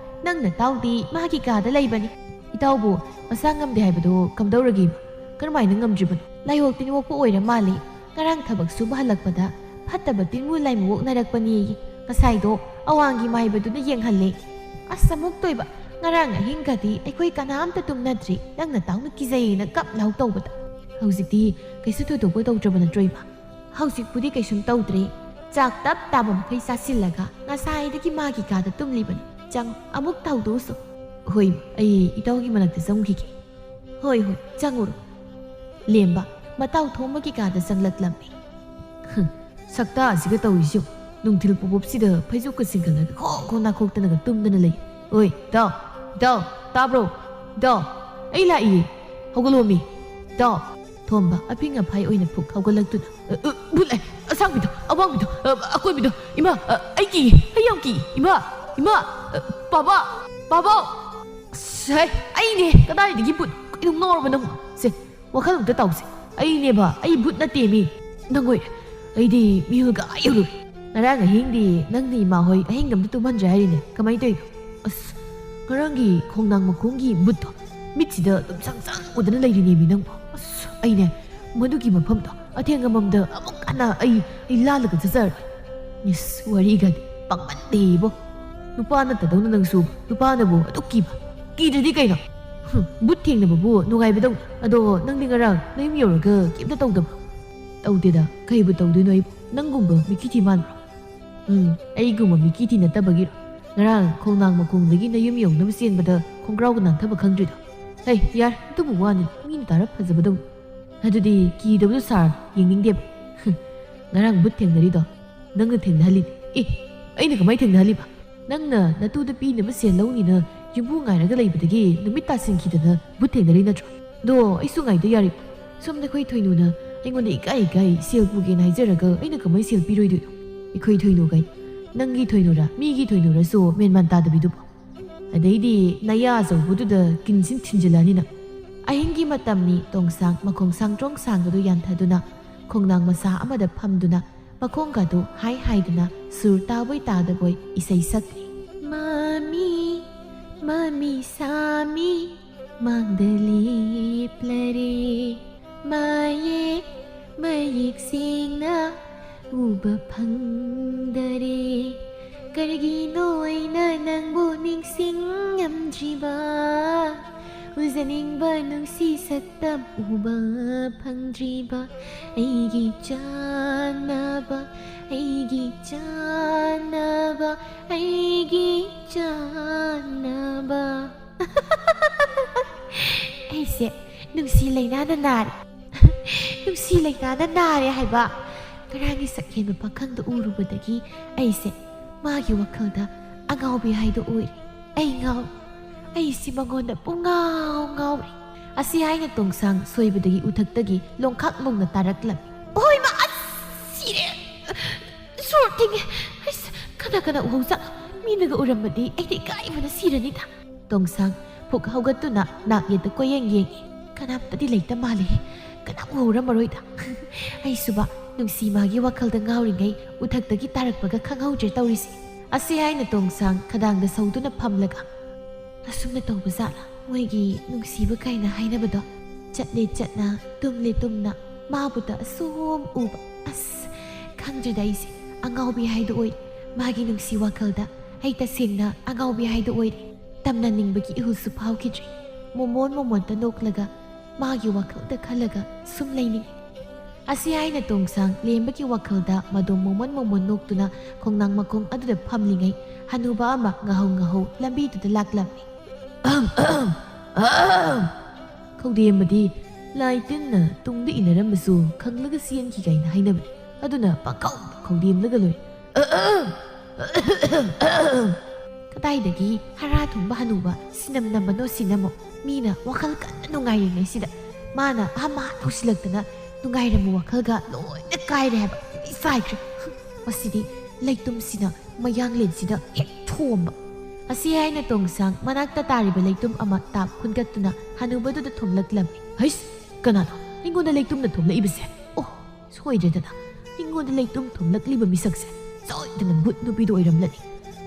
ꯅꯪꯅ ꯇꯥꯎꯗꯤ ꯃꯥꯒꯤ ꯀꯥꯗ ꯂꯩꯕꯅꯤ ꯏꯇꯥꯎꯕꯨ ꯃꯁꯥ ꯉꯝꯗꯦ ꯍꯥꯏꯕꯗꯣ ꯀꯝꯗꯧꯔꯒꯦꯕ ꯀꯔꯝꯍꯥꯏꯅ ꯉꯝꯗ꯭ꯔꯤꯕꯅꯣ ꯂꯥꯏꯍꯧ ꯇꯤꯟ ꯑꯣꯛꯄ ꯑꯣꯏꯔ ꯃꯥꯜꯂꯤ ꯉꯔꯥꯡ ꯊꯕꯛ ꯁꯨꯕ ꯍꯜꯂꯛꯄꯗ ꯐꯠꯇꯕ ꯇꯤꯟꯕꯨ ꯂꯥꯏꯃꯨ ꯑꯣꯛꯅꯔꯛꯄꯅꯦꯌꯦ ꯉꯁꯥꯏꯗꯣ ꯑꯋꯥꯡꯒꯤ ꯃꯥꯏꯕꯗꯨꯅ ꯌꯦꯡꯍꯜꯂꯦ ꯑꯁ ꯑꯃꯨꯛ ꯇꯣꯏꯕ ꯉꯔꯥꯡ ꯑꯍꯤꯡꯒꯗꯤ ꯑꯩꯈꯣꯏ ꯀꯅꯥꯝꯇ ꯇꯨꯝꯅꯗ꯭ꯔꯤ ꯅꯪꯅ ꯇꯥꯎꯅ ꯀꯤꯖꯩꯌꯦꯅ ꯀꯞ ꯂꯥꯎ ꯇꯧꯕꯗ ꯍꯧꯖꯤꯛꯇꯤ ꯀꯩꯁꯨ ꯊꯣꯏꯗꯣꯛꯄ ꯇꯧꯗ꯭ꯔꯕ ꯅꯠꯇ꯭ꯔꯣ ꯏꯃꯥ ꯍꯧꯖꯤꯛꯄꯨꯗꯤ ꯀꯩꯁꯨꯝ ꯇꯧꯗ꯭ꯔꯦ ꯆꯥꯛ ꯇꯞ ꯇꯥꯕ ꯃꯈꯩ ꯆꯥꯁꯤꯜꯂꯒ ꯉꯁꯥꯏꯗꯒꯤ ꯃꯥꯒꯤ ꯀꯥꯗ ꯇꯨꯝꯂꯤꯕꯅꯤ ꯆꯪ ꯑꯃꯨꯛ ꯇꯧꯗꯨꯁꯨ ꯍꯣꯏ ꯑꯩ ꯏꯇꯥꯎꯒꯤ ꯃꯅꯥꯛꯇ ꯆꯪꯈꯤꯒꯦ ꯍꯣꯏ ꯆꯪꯉꯨꯔꯣ ꯂꯦꯝꯕ ꯃꯇꯥꯎ ꯊꯣꯡꯕꯒꯤ ꯀꯥꯗ ꯆꯪꯂꯛꯂꯝꯃꯤ ꯁꯛꯇꯥ ꯑꯁꯤꯒ ꯇꯧꯔꯤꯁꯤ ꯅꯨꯡꯊꯤꯜ ꯄꯣꯄꯣꯞꯁꯤꯗ ꯐꯩꯖꯨꯞꯀ ꯆꯤꯡꯈꯠꯂꯒ ꯈꯣ ꯅꯥꯈꯣꯛꯇꯅꯒ ꯇꯨꯝꯗꯅ ꯂꯩ Oi, Dao, Dao, tabro, Dao, ai lai, hogolomi, Dao, Thomba, aping apai oina phuk hogolaktu. Bulai, asangbido, awangbido, akoibido, ima, aiki, hayamki, ima, baba, sai, ai ne, kadai digi put, idung ngor nang, se, wakal ta tau se, ai ne ba, ai but na temi, nangoi, ai di miulga ayulu. Narang hindi nang ni mahoi ahingam tu manjari ne, kamay toy. As, karangi kong nang makungi buto, mitsida sang udana lay rin nang po. As, ay ne, madugi mapam to, at yung amamda amok ana ay lalagan sa sir. Yes, warigan, pangmandi bo. Lupa na tadaw na nang sub, lupa na bo, at ukiba. Kita di kayo na. Buting na babu, nungay ba daw, ado, nang dingarang, na yung yoraga, kim na tawdam. Tawdi da, kayo ba tawdi na nang gumba, mikiti man bro. Ay gumma mikiti na tabagiro. Ngarang kong nang makungdagi na yumiyong na masiyan ba da kong graw nang tabag hangdri da. Ay, yar, ito buwanin, ngin tarap hazabadaw. Hado di, ki daw sar, yung dip. Ngarang but teng na rito, nang na teng na halin. Ay nakamay teng na halin ba? Nang na, natudapi na masiyan law ni na yung bungay na galay badagi, namitasin kita na but teng na rin na dro. Do, ay sungay da yari. Som na ko'y toy nuna, ay ngon na ikay, sil bugin ay zaraga, ay nakamay sil piroy do. Ikoy thoy no gay nangi thoy no ra mi gi thoy no ra so men man ta da bi du ba adai di naya zo bu du da kinsin thinjilani na ahingi matam ni tongsang makong sang trong sang du yan tha du na kongnang masa ama da pham du na makong ga du hai du na sur ta boi ta da boi isai sak Mami, mami sami, magdali plare, mayik sing na uba pangdare kargi noy na nang buning singam jiba uzaning ba nung si satam uba pangdriba aigi jana ba aigi jana ba aigi jana ba ay se nung si lay na nanari nung si lay na nanari hay ba Karangi sakyan mapangkang da urubadagi ay se magi wakalda angaw bihay do uri ay ngaw ay si mangon na pungaw ri asi ay na tongsang soy badagi utagtagi longkak mong na taraklam oy ma asire sorting kana uhawsa mi naga uramadi ay di kaya mo na sira nita tongsang puk hawgat na nakyat ko yang kanap tadi lay tamali kanap uhawramaroy da ay suba nung si magi wakal da ngawri ngay utak dagi tarak baga kangawjay tawrisi. Asi ay na tongsang kadang da sawdo na pamlaga. Asum na tawba zala. Moygi nung si bagay na hay na ba do? Chat na, tum na, mabuta asum uba. As, kangjay da isi, ang ngawbi hay do oy. Magi nung si wakal da, ay tasing na ang ngawbi hay do oy. Tamnan ning bagi ihusu paw kidri. Momon tanok laga, magi wakal da kalaga, sumlay ning. Asi ay na tongsang lembaki wakal da madong momon noktuna kong nang makong adu da pamlingay hanuba ama ngahaw lambi tu da laklam ni. Kaudi amadi laitin na tungdi inaram basu kang laga siyan ki kay na hainabad adu na pakaw kaudi am laga loy. Katay dagi haratong hanuba sinam na mano sinamo mina wakal ka na nungayin na sida mana hama to silagta na nungayra mo wakal ga loy na kayra haba isay kri masidi laytum sina mayang led sida hek thomba asi ay na tongsang managtatari ba laytum ama tap kungat tuna hanuba do da thomlaklam hais kanano ingo na laytum na thomla ibase oh soy da na ingo na laytum thomlakli ba misakse soy da nan but no bido iramlani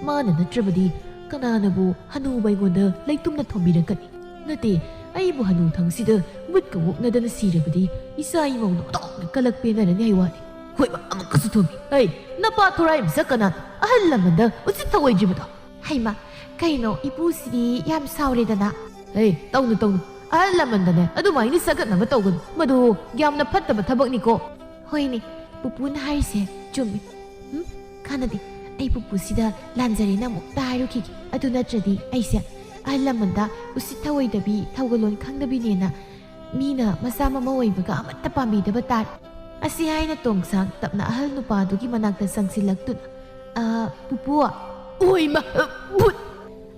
mana na trabadi kanana bu hanuba ingo na laytum na thombiragani nati ay bu hanu thang sida but ka wok na da na sirabadi isa imaw no tok kalagpe na ni haywani hoy ba amang kasutumi ay napa thoray misakana ahal laman da usit taway jibuto hay ma kaino ipu sidi yam saure da na ay tawno ahal laman da ne adumay ni sagat na matawgon madu gyam na phatta ba thabak ni ko hoy ni pupu na harise chumi kanadi ay pupu sida lanjari na muk taru ki adu na tradi ay sia ahal laman da usit taway dabi tawgalon khang dabi ne na mina masama maway baga amat tapami da batar asi ay na tongsang tap na ahal no pado ki managta sang silagtun pupuwa uy ma but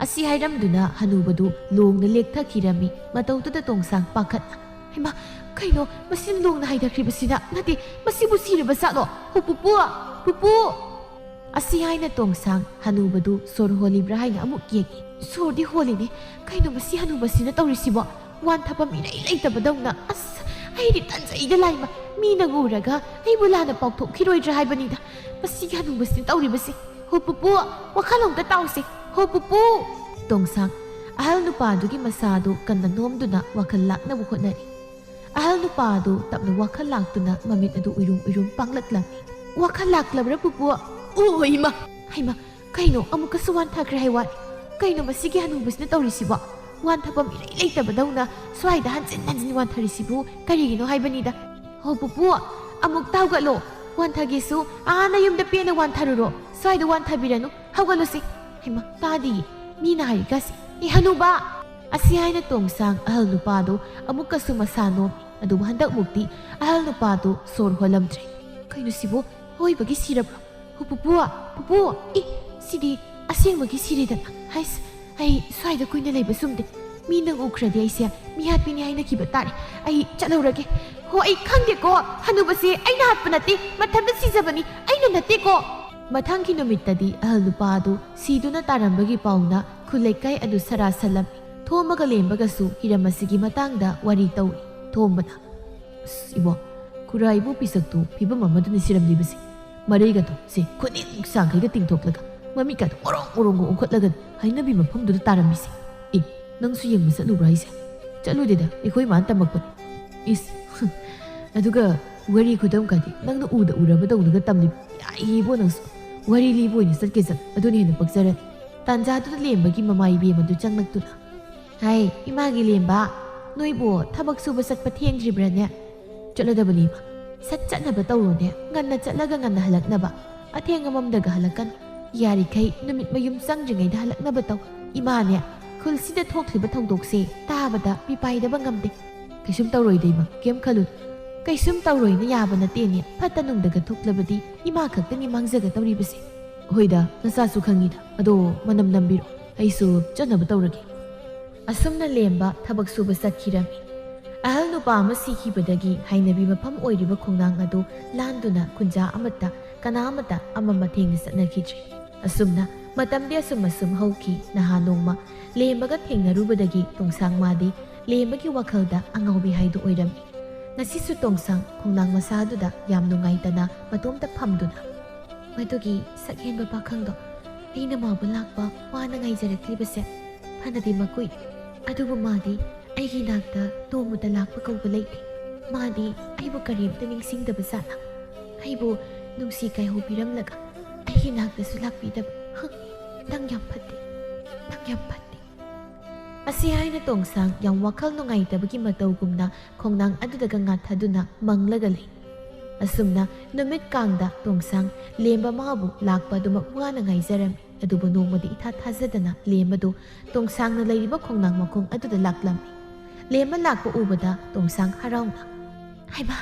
ꯑꯁꯤ ꯍꯥꯏꯔꯝꯗꯨꯅ ꯍꯅꯨꯕꯗꯨ ꯂꯣꯡꯅ ꯂꯦꯛꯊꯈꯤꯔꯝꯃꯤ ꯃꯇꯧꯗꯨꯗ ꯇꯣꯡꯁꯥꯡ ꯄꯥꯈꯠꯅ ꯍꯩꯃꯥ ꯀꯩꯅꯣ ꯃꯁꯤ ꯂꯣꯡꯅ ꯍꯥꯏꯊꯈ꯭ꯔꯤꯕꯁꯤꯅ ꯅꯠꯇꯦ ꯃꯁꯤꯕꯨ ꯁꯤꯔꯕ ꯖꯥꯠꯂꯣ ꯍꯣ ꯄꯨꯄꯨ ꯄꯨꯄꯨ ꯑꯁꯤ ꯍꯥꯏꯅ ꯇꯣꯡꯁꯥꯡ ꯍꯅꯨꯕꯗꯨ ꯁꯣꯔ ꯍꯣꯜꯂꯤꯕ꯭ꯔꯥ ꯍꯥꯏꯅ ꯑꯃꯨꯛ ꯌꯦꯡꯉꯤ ꯁꯣꯔꯗꯤ ꯍꯣꯜꯂꯤꯅꯦ ꯀꯩꯅꯣ ꯃꯁꯤ ꯍꯅꯨꯕꯁꯤꯅ ꯇꯧꯔꯤꯁꯤꯕꯣ ꯋꯥꯟꯊꯐꯝ ꯏꯔꯩ ꯂꯩꯇꯕꯗꯧꯅ ꯑꯁ ꯑꯩꯗꯤ ꯇꯟꯖꯩꯗ ꯂꯥꯏꯃ ꯃꯤꯅ ꯎꯔꯒ ꯑꯩꯕꯨ ꯂꯥꯟꯅ ꯄꯥꯎꯊꯣꯛꯈꯤꯔꯣꯏꯗ꯭ꯔꯥ ꯍꯥꯏꯕꯅꯤꯗ ꯃꯁꯤꯒꯤ ꯍꯅꯨꯕꯁꯤꯅ ꯇꯧꯔꯤꯕꯁꯤ ꯍꯣ ꯄꯨꯄꯨ ꯋꯥꯈꯜꯂꯣꯝꯗ ꯇꯥꯎꯁꯦ ꯍꯣ ꯄꯨꯄꯨ ꯇꯣꯡꯁꯥꯡ ꯑꯍꯜ ꯅꯨꯄꯥꯗꯨꯒꯤ ꯃꯁꯥꯗꯨ ꯀꯟꯅ ꯅꯣꯝꯗꯨꯅ ꯋꯥꯈꯜ ꯂꯥꯛꯅꯕ ꯍꯣꯠꯅꯔꯤ ꯑꯍꯜ ꯅꯨꯄꯥꯗꯨ ꯇꯞꯅ ꯋꯥꯈꯜ ꯂꯥꯛꯇꯨꯅ ꯃꯃꯤꯠ ꯑꯗꯨ ꯎꯏꯔꯨꯝ ꯎꯏꯔꯨꯝ ꯄꯥꯡꯂꯛꯂꯝꯃꯤ ꯋꯥꯈꯜ ꯂꯥꯛꯂꯕ꯭ꯔꯥ ꯄꯨꯄꯨ ꯑꯣ ꯏꯃꯥ ꯍꯩꯃꯥ ꯀꯩꯅꯣ ꯑꯃꯨꯛꯀꯁꯨ ꯋꯥꯟꯊꯈ꯭ꯔꯦ ꯍꯥꯏ ꯋꯥꯅꯤ ꯀꯩꯅꯣ ꯃꯁꯤꯒꯤ ꯍꯅꯨꯕꯁꯤꯅ ꯇꯧꯔꯤꯁꯤꯕꯣ ꯋꯥꯟꯊꯐꯝ ꯏꯔꯩ ꯂꯩꯇꯕꯗꯧꯅ ꯁ꯭ꯋꯥꯏꯗ ꯍꯟꯖꯤꯟ ꯍꯟꯖꯤꯟ ꯋꯥꯟꯊꯔꯤꯁꯤꯕꯨ ꯀꯔꯤꯒꯤꯅꯣ ꯍꯥꯏꯕꯅꯤꯗ ꯍꯣ ꯄꯨꯄꯨ ꯑꯃꯨꯛꯇ ꯍꯧꯒꯠꯂꯣ ꯋꯥꯟꯊꯒꯦꯁꯨ ꯅꯌꯨꯝꯗ ꯄꯦꯟꯅ ꯋꯥꯟꯊꯔꯨꯔꯣ ꯁ꯭ꯋꯥꯏꯗ ꯋꯥꯟꯊꯕꯤꯔꯅꯨ ꯍꯧꯒꯠꯂꯨꯁꯤ ꯍꯩꯃꯥ ꯇꯥꯗꯤꯌꯦ ꯃꯤꯅ ꯍꯥꯏꯔꯤꯒꯁꯤ ꯍꯅꯨꯕ ꯑꯁꯤ ꯍꯥꯏꯅ ꯇꯣꯡꯁꯥꯡ ꯑꯍꯜ ꯅꯨꯄꯥꯗꯨ ꯑꯃꯨꯛꯀꯁꯨ ꯃꯁꯥ ꯅꯣꯝꯃꯤ ꯑꯗꯨꯕꯨ ꯍꯟꯗꯛꯃꯨꯛꯇꯤ ꯑꯍꯜ ꯅꯨꯄꯥꯗꯨ ꯁꯣꯔ ꯍꯣꯜꯂꯝꯗ꯭ꯔꯦ ꯀꯩꯅꯣ ꯁꯤꯕꯨ ꯑꯣꯏꯕꯒꯤ ꯁꯤꯔꯕ꯭ꯔꯣ ꯍꯣ ꯄꯨꯄꯨ ꯄꯨꯄꯨ ꯁꯤꯗꯤ ꯑꯁꯦꯡꯕꯒꯤ ꯁꯤꯔꯦꯗꯅ ꯍꯩꯁ ꯑꯩ ꯁ꯭ꯋꯥꯏꯗ ꯀꯨꯏꯅ ꯂꯩꯕ ꯆꯨꯝꯗꯦ ꯃꯤꯅ ꯎꯈ꯭ꯔꯗꯤ ꯑꯩꯁꯦ ꯃꯤꯍꯥꯠꯄꯤꯅꯤ ꯍꯥꯏꯅꯈꯤꯕ ꯇꯥꯔꯦ ꯑꯩ ꯆꯠꯍꯧꯔꯒꯦ ꯍꯣ ꯑꯩ ꯈꯪꯗꯦꯀꯣ ꯍꯅꯨꯕꯁꯦ ꯑꯩꯅ ꯍꯥꯠꯄ ꯅꯠꯇꯦ ꯃꯊꯟꯇ ꯁꯤꯖꯕꯅꯤ ꯑꯩꯅ ꯅꯠꯇꯦꯀꯣ ꯃꯊꯪꯒꯤ ꯅꯨꯃꯤꯠꯇꯗꯤ ꯑꯍꯜ ꯅꯨꯄꯥ ꯑꯗꯨ ꯁꯤꯗꯨꯅ ꯇꯥꯔꯝꯕꯒꯤ ꯄꯥꯎꯅ ꯈꯨꯜꯂꯩꯀꯥꯏ ꯑꯗꯨ ꯁꯔꯥꯁꯜꯂꯝꯃꯤ ꯊꯣꯝꯕꯒ ꯂꯦꯝꯕꯒꯁꯨ ꯍꯤꯔꯝ ꯑꯁꯤꯒꯤ ꯃꯇꯥꯡꯗ ꯋꯥꯔꯤ ꯇꯧꯔꯤ ꯊꯣꯝꯕꯅ ꯏꯕꯣ ꯈꯨꯔꯥꯏꯕꯨ ꯄꯤꯁꯛꯇꯨ ꯐꯤꯕꯝ ꯑꯃꯗꯨꯅ ꯁꯤꯔꯝꯂꯤꯕꯁꯤ ꯃꯔꯩꯒꯗꯣ ꯁꯤ ꯈꯨꯅꯤꯡ ꯁꯥꯡꯈꯩꯒ ꯇꯤꯡꯊꯣꯛꯂꯒ ꯃꯃꯤꯠꯀꯗꯣ ꯑꯣꯔꯣꯡ ꯑꯣꯔꯣꯡꯒ ꯑꯣꯟꯈꯠꯂꯒ ꯍꯩꯅꯕꯤ ꯃꯐꯝꯗꯨꯗ ꯇꯥꯔꯝꯃꯤꯁꯦ ꯅꯪꯁꯨ ꯌꯦꯡꯕ ꯆꯠꯂꯨꯕ꯭ꯔꯥ ꯍꯥꯏꯁꯦ ꯆꯠꯂꯨꯗꯦꯗ ꯑꯩꯈꯣꯏ ꯃꯥꯅ ꯇꯝꯃꯛꯄꯅꯤ ꯑꯗꯨꯒ ꯋꯥꯔꯤ ꯈꯨꯗꯝꯀꯗꯤ ꯅꯪꯅ ꯎꯔꯕꯗꯧꯅꯒ ꯇꯝꯂꯤꯕ ꯌꯥꯏꯕꯣ ꯅꯪꯁꯨ ꯋꯥꯔꯤ ꯂꯤꯕ ꯑꯣꯏꯅ ꯆꯠꯀꯦ ꯆꯠ ꯑꯗꯨꯅ ꯍꯦꯟꯅ ꯄꯛꯆꯔꯅꯤ ꯇꯥꯟꯖꯥꯗꯨꯗ ꯂꯦꯝꯕꯒꯤ ꯃꯃꯥ ꯏꯕꯦꯝ ꯑꯗꯨ ꯆꯪꯂꯛꯇꯨꯅ ꯍꯥꯏ ꯏꯃꯥꯒꯤ ꯂꯦꯝꯕ ꯅꯣꯏꯕꯨ ꯊꯕꯛ ꯁꯨꯕ ꯆꯠꯄ ꯊꯦꯡꯗ꯭ꯔꯤꯕ꯭ꯔꯥꯅꯦ ꯆꯠꯂꯗꯕꯅꯤ ꯏꯃꯥ ꯆꯠꯅꯕ ꯇꯧꯔꯣꯅꯦ ꯉꯟꯅ ꯆꯠꯂꯒ ꯉꯟꯅ ꯍꯜꯂꯛꯅꯕ ꯑꯊꯦꯡ ꯑꯃꯝꯗꯒ ꯍꯜꯂꯛꯀꯅꯨ ꯌꯥꯔꯤꯈꯩ ꯅꯨꯃꯤꯠ ꯃꯌꯨꯝ ꯆꯪꯗ꯭ꯔꯤꯉꯩꯗ ꯍꯜꯂꯛꯅꯕ ꯇꯧ ꯏꯃꯥꯅꯦ ꯈꯨꯜꯁꯤꯗ ꯊꯣꯛꯂꯤꯕ ꯊꯧꯗꯣꯛꯁꯦ ꯇꯥꯕꯗ ꯃꯤꯄꯥꯏꯗꯕ ꯉꯝꯗꯦ ꯀꯩꯁꯨꯝ ꯇꯧꯔꯣꯏꯗ ꯏꯃꯥ ꯀꯩꯝ ꯈꯜꯂꯨ ꯀꯩꯁꯨꯝ ꯇꯧꯔꯣꯏꯅ ꯌꯥꯕ ꯅꯠꯇꯦꯅꯦ ꯐꯠꯇ ꯅꯨꯡꯗꯒ ꯊꯣꯛꯂꯕꯗꯤ ꯏꯃꯥ ꯈꯛꯇꯅꯤ ꯃꯥꯡꯖꯒꯗꯧꯔꯤꯕꯁꯦ ꯍꯣꯏꯗ ꯅꯆꯥꯁꯨ ꯈꯪꯉꯤꯗ ꯑꯗꯣ ꯃꯅꯝ ꯅꯝꯕꯤꯔꯣ ꯑꯩꯁꯨ ꯆꯠꯅꯕ ꯇꯧꯔꯒꯦ ꯑꯁꯨꯝꯅ ꯂꯦꯝꯕ ꯊꯕꯛ ꯁꯨꯕ ꯆꯠꯈꯤꯔꯝꯃꯤ ꯑꯍꯜ ꯅꯨꯄꯥ ꯑꯃ ꯁꯤꯈꯤꯕꯗꯒꯤ ꯍꯩꯅꯕꯤ ꯃꯐꯝ ꯑꯣꯏꯔꯤꯕ ꯈꯣꯡꯅꯥꯡ ꯑꯗꯨ ꯂꯥꯟꯗꯨꯅ ꯈꯨꯟꯖꯥ ꯑꯃꯠꯇ ꯀꯅꯥ ꯑꯃꯠꯇ ꯑꯃꯝ ꯑꯊꯦꯡꯅ ꯆꯠꯅꯈꯤꯗ꯭ꯔꯦ ꯑꯁꯨꯝꯅ ꯃꯇꯝꯗꯤ ꯑꯁꯨꯝ ꯍꯧꯈꯤ ꯅꯍꯥ ꯅꯣꯡꯃ ꯂꯦꯝꯕꯒ ꯊꯦꯡꯅꯔꯨꯕꯗꯒꯤ ꯇꯣꯡꯁꯥꯡ ꯃꯥꯗꯤ ꯂꯦꯝꯕꯒꯤ ꯋꯥꯈꯜꯗ ꯑꯉꯥꯎꯕꯤ ꯍꯥꯏꯗꯨ ꯑꯣꯏꯔꯝꯃꯤ ꯉꯁꯤꯁꯨ ꯇꯣꯡꯁꯥꯡ ꯈꯣꯡꯅꯥꯡ ꯃꯁꯥꯗꯨꯗ ꯌꯥꯝ ꯅꯨꯡꯉꯥꯏꯇꯅ ꯃꯇꯣꯝꯇ ꯐꯝꯗꯨꯅ ꯃꯗꯨꯒꯤ ꯁꯛꯍꯦꯟꯕ ꯄꯥꯈꯪꯗꯣ ꯑꯩꯅ ꯃꯥꯕꯨ ꯂꯥꯛꯄ ꯋꯥꯅ ꯉꯥꯏꯖꯔꯛꯂꯤꯕꯁꯦ ꯐꯅꯗꯤ ꯃꯀꯨꯏ ꯑꯗꯨꯕꯨ ꯃꯥꯗꯤ ꯑꯩꯒꯤ ꯅꯥꯛꯇ ꯅꯣꯡꯃꯇ ꯂꯥꯛꯄ ꯀꯧꯕ ꯂꯩꯇꯦ ꯃꯥꯗꯤ ꯑꯩꯕꯨ ꯀꯔꯤꯝꯇ ꯅꯤꯡꯁꯤꯡꯗꯕ ꯖꯥꯠꯂ ꯑꯩꯕꯨ ꯅꯨꯡꯁꯤ ꯀꯥꯏꯍꯧꯕꯤꯔꯝꯂꯒ ꯑꯩꯒꯤ ꯅꯥꯛꯇꯁꯨ ꯂꯥꯛꯄꯤꯗꯕ ꯅꯪ ꯌꯥꯝ ꯐꯠꯇꯦ ꯅꯪ ꯌꯥꯝ ꯐꯠꯇꯦ ꯑꯁꯤ ꯍꯥꯏꯅ ꯇꯣꯡꯁꯥꯡ ꯌꯥꯝ ꯋꯥꯈꯜ ꯅꯨꯡꯉꯥꯏꯇꯕꯒꯤ ꯃꯇꯧꯒꯨꯝꯅ ꯈꯣꯡꯅꯥꯡ ꯑꯗꯨꯗꯒ ꯉꯥꯊꯗꯨꯅ ꯃꯪꯂꯒ ꯂꯩ ꯑꯁꯨꯝꯅ ꯅꯨꯃꯤꯠ ꯀꯥꯡꯗ ꯇꯣꯡꯁꯥꯡ ꯂꯦꯝꯕ ꯃꯥꯕꯨ ꯂꯥꯛꯄ ꯑꯗꯨꯃꯛ ꯋꯥꯅ ꯉꯥꯏꯖꯔꯝꯃꯤ ꯑꯗꯨꯕꯨ ꯅꯣꯡꯃꯗꯤ ꯏꯊꯥ ꯊꯥꯖꯗꯅ ꯂꯦꯝꯕꯗꯨ ꯇꯣꯡꯁꯥꯡꯅ ꯂꯩꯔꯤꯕ ꯈꯣꯡꯅꯥꯡ ꯃꯈꯣꯡ ꯑꯗꯨꯗ ꯂꯥꯛꯂꯝꯃꯤ ꯂꯦꯝꯕ ꯂꯥꯛꯄ ꯎꯕꯗ ꯇꯣꯡꯁꯥꯡ ꯍꯔꯥꯎꯅ ꯍꯩꯃꯥ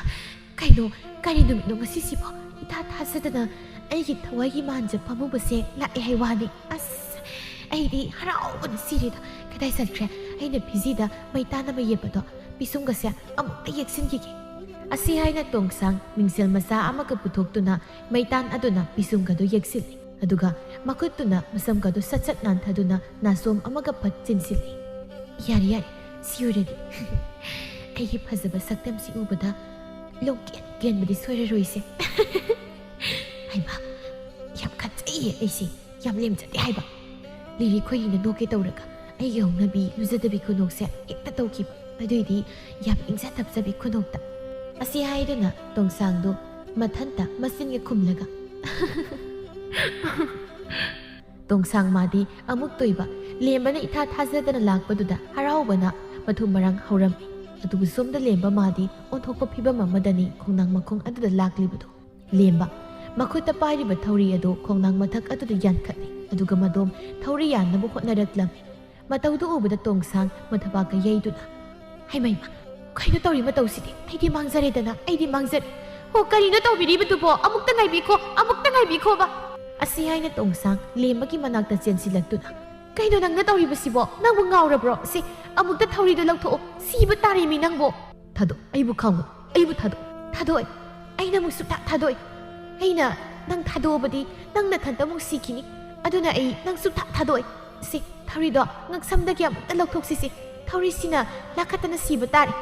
ꯀꯩꯅꯣ ꯀꯔꯤ ꯅꯨꯃꯤꯠꯅꯣ ꯉꯁꯤꯁꯤꯕꯣ ꯏꯊꯥ ꯊꯥꯖꯗꯅ ꯑꯩꯒꯤ ꯊꯋꯥꯏꯒꯤ ꯃꯥꯟꯖ ꯄꯥꯝꯃꯨꯕꯁꯦ ꯂꯥꯛꯑꯦ ꯍꯥꯏ ꯋꯥꯅꯤ ꯑꯁ ꯑꯩꯗꯤ ꯍꯔꯥꯎꯕꯅ ꯁꯤꯔꯦꯗ ꯀꯗꯥꯏ ꯆꯠꯈ꯭ꯔꯦ ꯑꯩꯅ ꯐꯤꯖꯤꯗ ꯃꯩꯇꯥꯟ ꯑꯃ ꯌꯦꯞꯄꯗꯣ ꯄꯤꯁꯨꯝꯒꯁꯦ ꯑꯃꯨꯛꯇ ꯌꯦꯛꯁꯤꯟꯈꯤꯒꯦ ꯑꯁꯤ ꯍꯥꯏꯅ ꯇꯣꯡꯁꯥꯡ ꯃꯤꯡꯁꯦꯜ ꯃꯆꯥ ꯑꯃꯒ ꯄꯨꯊꯣꯛꯇꯨꯅ ꯃꯩꯇꯥꯟ ꯑꯗꯨꯅ ꯄꯤꯁꯨꯝꯒꯗꯨ ꯌꯦꯛꯁꯤꯜꯂꯤ ꯑꯗꯨꯒ ꯃꯈꯨꯠꯇꯨꯅ ꯃꯁꯝꯒꯗꯨ ꯁꯠ ꯅꯥꯟꯊꯗꯨꯅ ꯅꯥꯁꯣꯝ ꯑꯃꯒ ꯐꯠ ꯆꯤꯟꯁꯤꯜꯂꯤ ꯌꯥꯔꯦ ꯁꯤ ꯑꯣꯏꯔꯗꯤ ꯑꯩꯒꯤ ꯐꯖꯕ ꯁꯛꯇꯝꯁꯤ ꯎꯕꯗ ꯂꯣꯡꯀꯦꯟ ꯀꯦꯟꯕꯗꯤ ꯁꯣꯏꯔꯔꯣꯏꯁꯦ ꯍꯩꯃꯥ ꯌꯥꯝ ꯈꯠꯆꯩꯌꯦ ꯑꯩꯁꯦ ꯌꯥꯝ ꯂꯦꯝꯖꯗꯦ ꯍꯥꯏꯕ ꯂꯤꯔꯤ ꯈꯣꯏꯔꯤꯅ ꯅꯣꯛꯀꯦ ꯇꯧꯔꯒ ꯑꯩꯒꯤ ꯍꯧꯅꯕꯤ ꯂꯨꯖꯗꯕꯤ ꯈꯨꯅꯣꯛꯁꯦ ꯍꯦꯛꯇ ꯇꯧꯈꯤꯕ ꯑꯗꯨꯏꯗꯤ ꯌꯥꯝ ꯏꯪꯖ ꯇꯞꯆꯕꯤ ꯈꯨꯅꯣꯛꯇ ꯑꯁꯤ ꯍꯥꯏꯗꯨꯅ ꯇꯣꯡꯁꯥꯡꯗꯣ ꯃꯊꯟꯇ ꯃꯆꯤꯟꯒ ꯈꯨꯝꯂꯒ ꯇꯣꯡꯁꯥꯡ ꯃꯥꯗꯤ ꯑꯃꯨꯛ ꯇꯣꯏꯕ ꯂꯦꯝꯕꯅ ꯏꯊꯥ ꯊꯥꯖꯗꯅ ꯂꯥꯛꯄꯗꯨꯗ ꯍꯔꯥꯎꯕꯅ ꯃꯊꯨꯝ ꯃꯔꯥꯡ ꯍꯧꯔꯝꯃꯤ ꯑꯗꯨꯕꯨ ꯁꯣꯝꯗ ꯂꯦꯝꯕ ꯃꯥꯗꯤ ꯑꯣꯟꯊꯣꯛꯄ ꯐꯤꯕꯝ ꯑꯃꯗꯅꯤ ꯈꯣꯡꯅꯥꯡ ꯃꯈꯣꯡ ꯑꯗꯨꯗ ꯂꯥꯛꯂꯤꯕꯗꯣ ꯂꯦꯝꯕ ꯃꯈꯨꯠꯇ ꯄꯥꯏꯔꯤꯕ ꯊꯧꯔꯤ ꯑꯗꯨ ꯈꯣꯡꯅꯥꯡ ꯃꯊꯛ ꯑꯗꯨꯗ ꯌꯥꯟꯈꯠꯂꯤ ꯑꯗꯨꯒ ꯃꯗꯣꯝ ꯊꯧꯔꯤ ꯌꯥꯟꯅꯕ ꯍꯣꯠꯅꯔꯛꯂꯝꯃꯤ ꯃꯇꯧꯗꯨ ꯎꯕꯗ ꯇꯣꯡꯁꯥꯡ ꯃꯊꯕꯥꯛꯀ ꯌꯩꯗꯨꯅ ꯍꯩꯃꯩꯃ ꯀꯩꯅꯣ ꯇꯧꯔꯤ ꯃꯇꯧꯁꯤꯗꯤ ꯑꯩꯗꯤ ꯃꯥꯡꯖꯔꯦꯗꯅ ꯑꯩꯗꯤ ꯃꯥꯡꯖꯔꯦ ꯍꯣ ꯀꯔꯤꯅꯣ ꯇꯧꯕꯤꯔꯤꯕꯗꯨꯕꯣ ꯑꯃꯨꯛꯇ ꯉꯥꯏꯕꯤꯈꯣꯕ ꯑꯁꯤ ꯍꯥꯏꯅ ꯇꯣꯡꯁꯥꯡ ꯂꯦꯝꯕꯒꯤ ꯃꯅꯥꯛꯇ ꯆꯦꯟꯁꯤꯜꯂꯛꯇꯨꯅ ꯀꯩꯅꯣ ꯅꯪꯅ ꯇꯧꯔꯤꯕꯁꯤꯕꯣ ꯅꯪꯕꯨ ꯉꯥꯎꯔꯕ꯭ꯔꯣ ꯁꯤ ꯑꯃꯨꯛꯇ ꯊꯧꯔꯤꯗꯣ ꯂꯧꯊꯣꯛꯑꯣ ꯁꯤꯕ ꯇꯥꯔꯤꯃꯤ ꯅꯪꯕꯨ ꯊꯥꯗꯣꯛ ꯑꯩꯕꯨ ꯈꯥꯝꯒꯅꯨ ꯑꯩꯕꯨ ꯊꯥꯗꯣꯛ ꯊꯥꯗꯣꯛꯑꯣꯏ ꯑꯩꯅ ꯑꯃꯨꯛ ꯁꯨꯛꯊꯥ ꯊꯥꯗꯣꯛꯑꯣꯏ ꯑꯩꯅ ꯅꯪ ꯊꯥꯗꯣꯛꯑꯕꯗꯤ ꯅꯪ ꯅꯊꯟꯇ ꯑꯃꯨꯛ ꯁꯤꯈꯤꯅꯤ ꯑꯗꯨꯅ ꯑꯩ ꯅꯪ ꯁꯨꯛꯊꯥ ꯊꯥꯗꯣꯛꯑꯣꯏ ꯁꯤ ꯊꯧꯔꯤꯗꯣ ꯉꯛꯁꯝꯗꯒꯤ ꯑꯃꯨꯛꯇ ꯂꯧꯊꯣꯛꯁꯤꯁꯤ ꯊꯧꯔꯤꯁꯤꯅ ꯂꯥꯈꯠꯇꯅ ꯁꯤꯕ ꯇꯥꯔꯦ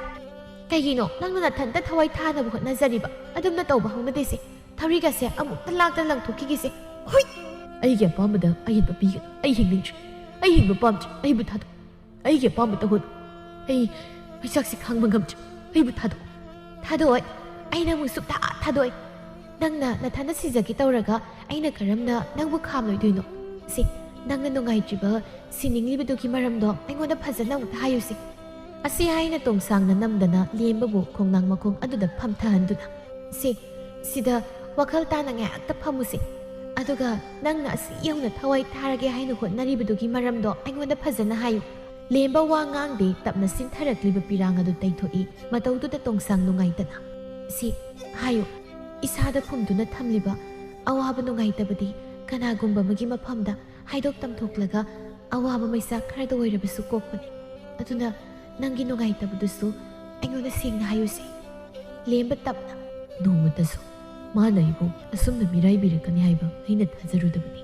ꯀꯩꯒꯤꯅꯣ ꯅꯪꯅ ꯅꯊꯟꯇ ꯊꯋꯥꯏ ꯊꯥꯅꯕ ꯍꯣꯠꯅꯖꯔꯤꯕ ꯑꯗꯨꯝꯅ ꯇꯧꯕ ꯍꯧꯅꯗꯦꯁꯦ ꯊꯧꯔꯤꯒꯁꯦ ꯑꯃꯨꯛꯇ ꯂꯥꯛꯇꯅ ꯂꯪꯊꯣꯛꯈꯤꯒꯦꯁꯦ ꯍꯨꯏ ꯑꯩꯒꯤ ꯑꯄꯥꯝꯕꯗ ꯑꯍꯦꯟꯕ ꯄꯤꯒꯅꯨ ꯑꯩ ꯍꯤꯡꯅꯤꯡꯗ꯭ꯔꯦ ꯑꯩ ꯍꯤꯡꯕ ꯄꯥꯝꯗ꯭ꯔꯦ ꯑꯩꯕꯨ ꯊꯥꯗꯣꯛ ꯑꯩꯒꯤ ꯑꯄꯥꯝꯕ ꯇꯧꯍꯟꯅꯨ ꯑꯩ ꯃꯩꯁꯥꯛꯁꯤ ꯈꯥꯡꯕ ꯉꯝꯗ꯭ꯔꯦ ꯑꯩꯕꯨ ꯊꯥꯗꯣꯛ ꯊꯥꯗꯣꯛꯑꯣꯏ ꯑꯩꯅ ꯑꯃꯨꯛ ꯁꯨꯛꯊꯥ ꯊꯥꯗꯣꯛꯑꯣꯏ ꯅꯪꯅ ꯅꯊꯟꯇ ꯁꯤꯖꯒꯦ ꯇꯧꯔꯒ ꯑꯩꯅ ꯀꯔꯝꯅ ꯅꯪꯕꯨ ꯈꯥꯝꯂꯣꯏꯗꯣꯏꯅꯣ ꯁꯤ ꯅꯪꯅ ꯅꯨꯡꯉꯥꯏꯇ꯭ꯔꯤꯕ ꯁꯤꯅꯤꯡꯂꯤꯕꯗꯨꯒꯤ ꯃꯔꯝꯗꯣ ꯑꯩꯉꯣꯟꯗ ꯐꯖꯅ ꯑꯃꯨꯛꯇ ꯍꯥꯏꯌꯨꯁꯤ ꯑꯁꯤ ꯍꯥꯏꯅ ꯇꯣꯡꯁꯥꯡꯅ ꯅꯝꯗꯅ ꯂꯦꯝꯕꯕꯨ ꯈꯣꯡꯅꯥꯡ ꯃꯈꯣꯡ ꯑꯗꯨꯗ ꯐꯝꯊꯍꯟꯗꯨꯅ ꯁꯤꯗ ꯋꯥꯈꯜ ꯇꯥꯅ ꯉꯥꯏꯍꯥꯛꯇ ꯐꯝꯃꯨꯁꯤ ꯑꯗꯨꯒ ꯅꯪꯅ ꯑꯁꯤ ꯌꯧꯅ ꯊꯋꯥꯏ ꯊꯥꯔꯒꯦ ꯍꯥꯏꯅ ꯍꯣꯠꯅꯔꯤꯕꯗꯨꯒꯤ ꯃꯔꯝꯗꯣ ꯑꯩꯉꯣꯟꯗ ꯐꯖꯅ ꯍꯥꯏꯌꯨ ꯂꯦꯝꯕ ꯋꯥ ꯉꯥꯡꯗꯦ ꯇꯞꯅ ꯁꯤꯟꯊꯔꯛꯂꯤꯕ ꯄꯤꯔꯥꯡ ꯑꯗꯨ ꯇꯩꯊꯣꯛꯏ ꯃꯇꯧꯗꯨꯗ ꯇꯣꯡꯁꯥꯡ ꯅꯨꯡꯉꯥꯏꯇꯅ ꯁꯤ ꯍꯥꯏꯌꯨ ꯏꯁꯥꯗ ꯐꯨꯝꯗꯨꯅ ꯊꯝꯂꯤꯕ ꯑꯋꯥꯕ ꯅꯨꯡꯉꯥꯏꯇꯕꯗꯤ ꯀꯅꯥꯒꯨꯝꯕ ꯑꯃꯒꯤ ꯃꯐꯝꯗ ꯍꯥꯏꯗꯣꯛ ꯇꯝꯊꯣꯛꯂꯒ ꯑꯋꯥꯕ ꯃꯩꯁꯥ ꯈꯔꯗ ꯑꯣꯏꯔꯕꯁꯨ ꯀꯣꯛꯄꯅꯤ ꯑꯗꯨꯅ ꯅꯪꯒꯤ ꯅꯨꯡꯉꯥꯏꯇꯕꯗꯨꯁꯨ ꯑꯩꯉꯣꯟꯗ ꯁꯦꯡꯅ ꯍꯥꯏꯌꯨꯁꯤ ꯂꯦꯝꯕ ꯇꯞꯅ ꯅꯣꯡꯃꯇꯁꯨ ꯃꯥꯅ ꯑꯩꯕꯨ ꯑꯁꯨꯝꯅ ꯃꯤꯔꯥꯏꯕꯤꯔꯛꯀꯅꯤ ꯍꯥꯏꯕ ꯑꯩꯅ ꯊꯥꯖꯔꯨꯗꯕꯅꯤ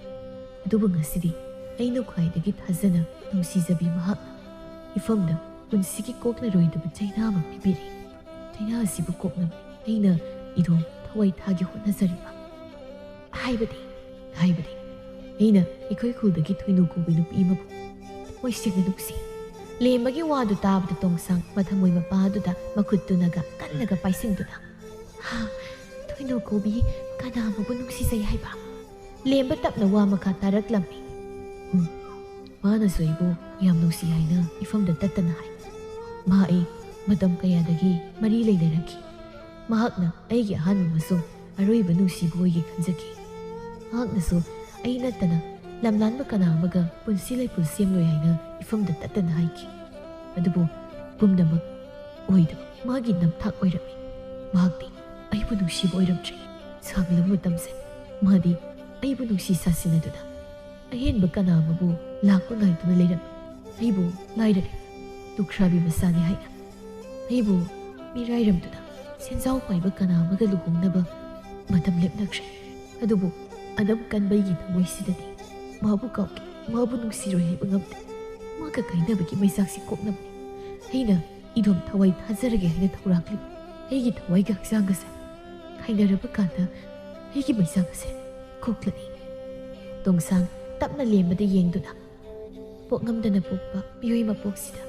ꯑꯗꯨꯕꯨ ꯉꯁꯤꯗꯤ ꯑꯩꯅ ꯈ꯭ꯋꯥꯏꯗꯒꯤ ꯊꯥꯖꯅ ꯅꯨꯡꯁꯤꯖꯕꯤ ꯃꯍꯥꯛꯅ ꯏꯐꯝꯗ ꯄꯨꯟꯁꯤꯒꯤ ꯀꯣꯛꯂꯔꯣꯏꯗꯕ ꯆꯩꯅꯥ ꯑꯃ ꯄꯤꯕꯤꯔꯤ ꯆꯩꯅꯥ ꯑꯁꯤꯕꯨ ꯀꯣꯛꯅꯕ ꯑꯩꯅ ꯏꯗꯣꯝ ꯊꯋꯥꯏ ꯊꯥꯒꯤ ꯍꯣꯠꯅꯖꯔꯤꯕ ꯍꯥꯏꯕꯗꯤ ꯑꯩꯅ ꯑꯩꯈꯣꯏ ꯈꯨꯜꯗꯒꯤ ꯊꯣꯏꯅꯨ ꯀꯧꯕꯤ ꯅꯨꯄꯤ ꯑꯃꯕꯨ ꯊꯃꯣꯏ ꯁꯦꯡꯅ ꯅꯨꯡꯁꯤ ꯂꯦꯝꯕꯒꯤ ꯋꯥꯗꯨ ꯇꯥꯕꯗ ꯇꯣꯡꯁꯥꯡ ꯃꯊꯃꯣꯏ ꯃꯄꯥꯗꯨꯗ ꯃꯈꯨꯠꯇꯨꯅꯒ ꯀꯟꯅꯒ ꯄꯥꯏꯁꯤꯟꯗꯨꯅ ꯊꯣꯏꯅꯨ ꯀꯧꯕꯤ ꯀꯅꯥꯕꯨ ꯅꯨꯡꯁꯤꯖꯩ ꯍꯥꯏꯕ ꯂꯦꯝꯕ ꯇꯞꯅ ꯋꯥ ꯃꯈꯥ ꯇꯥꯔꯛꯂꯝꯃꯤ ꯃꯥꯅꯁꯨ ꯑꯩꯕꯨ ꯌꯥꯝ ꯅꯨꯡꯁꯤ ꯍꯥꯏꯅ ꯏꯐꯝꯗ ꯇꯠꯇꯅ ꯍꯥꯏ ꯃꯥ ꯑꯩ ꯃꯇꯝ ꯀꯌꯥꯗꯒꯤ ꯃꯔꯤ ꯂꯩꯅꯔꯛꯈꯤ ꯃꯍꯥꯛꯅ ꯑꯩꯒꯤ ꯑꯍꯥꯟꯕ ꯑꯃꯁꯨꯡ ꯑꯔꯣꯏꯕ ꯅꯨꯡꯁꯤꯕ ꯑꯣꯏꯒꯦ ꯈꯟꯖꯈꯤ ꯃꯍꯥꯛꯅꯁꯨ ꯑꯩ ꯅꯠꯇꯅ ꯂꯝꯂꯥꯟꯕ ꯀꯅꯥ ꯑꯃꯒ ꯄꯨꯟꯁꯤ ꯂꯩꯄꯨꯟ ꯁꯦꯝꯂꯣꯏ ꯍꯥꯏꯅ ꯏꯐꯝꯗ ꯇꯠꯇꯅ ꯍꯥꯏꯈꯤ ꯑꯗꯨꯕꯨ ꯄꯨꯝꯅꯃꯛ ꯑꯣꯏꯗꯕ ꯃꯥꯒꯤ ꯅꯝꯊꯥꯛ ꯑꯣꯏꯔꯝꯃꯤ ꯃꯍꯥꯛꯇꯤ ꯑꯩꯕꯨ ꯅꯨꯡꯁꯤꯕ ꯑꯣꯏꯔꯝꯗ꯭ꯔꯦ ꯁꯥꯡꯂꯕ ꯃꯇꯝꯁꯦ ꯃꯥꯗꯤ ꯑꯩꯕꯨ ꯅꯨꯡꯁꯤ ꯁꯥꯁꯤꯟꯅꯗꯨꯅ ꯑꯍꯦꯟꯕ ꯀꯅꯥ ꯑꯃꯕꯨ ꯂꯥꯛꯄ ꯉꯥꯏꯗꯨꯅ ꯂꯩꯔꯝꯃꯤ ꯑꯩꯕꯨ ꯂꯥꯏꯔꯔꯦ ꯂꯨꯈ꯭ꯔꯥꯕꯤ ꯃꯆꯥꯅꯤ ꯍꯥꯏꯅ ꯑꯩꯕꯨ ꯃꯤꯔꯥꯏꯔꯝꯗꯨꯅ ꯁꯦꯟꯖꯥꯎ ꯄꯥꯏꯕ ꯀꯅꯥ ꯑꯃꯒ ꯂꯨꯍꯣꯡꯅꯕ ꯃꯇꯝ ꯂꯦꯞꯅꯈ꯭ꯔꯦ ꯑꯗꯨꯕꯨ ꯑꯗꯝ ꯀꯟꯕꯒꯤ ꯊꯃꯣꯏꯁꯤꯗꯗꯤ ꯃꯥꯕꯨ ꯀꯥꯎꯒꯦ ꯃꯥꯕꯨ ꯅꯨꯡꯁꯤꯔꯣꯏ ꯍꯥꯏꯕ ꯉꯝꯗꯦ ꯃꯥꯒ ꯀꯥꯏꯅꯕꯒꯤ ꯃꯩꯁꯥꯛꯁꯤ ꯀꯣꯛꯅꯕꯅꯤ ꯑꯩꯅ ꯏꯗꯣꯝ ꯊꯋꯥꯏ ꯊꯥꯖꯔꯒꯦ ꯍꯥꯏꯅ ꯊꯧꯔꯥꯛꯂꯤꯕ ꯑꯩꯒꯤ ꯊꯋꯥꯏꯒ ꯍꯛꯆꯥꯡꯒꯁꯦ ꯈꯥꯏꯅꯔꯕ ꯀꯥꯟꯗ ꯑꯩꯒꯤ ꯃꯩꯁꯥꯛ ꯑꯁꯦ ꯀꯣꯛꯂꯅꯤ ꯇꯣꯡꯁꯥꯡ ꯇꯞꯅ ꯂꯦꯝꯕꯗ ꯌꯦꯡꯗꯨꯅ ꯄꯣꯛꯉꯝꯗꯅ ꯄꯣꯛꯄ ꯃꯤꯑꯣꯏ ꯃꯄꯣꯛꯁꯤꯗ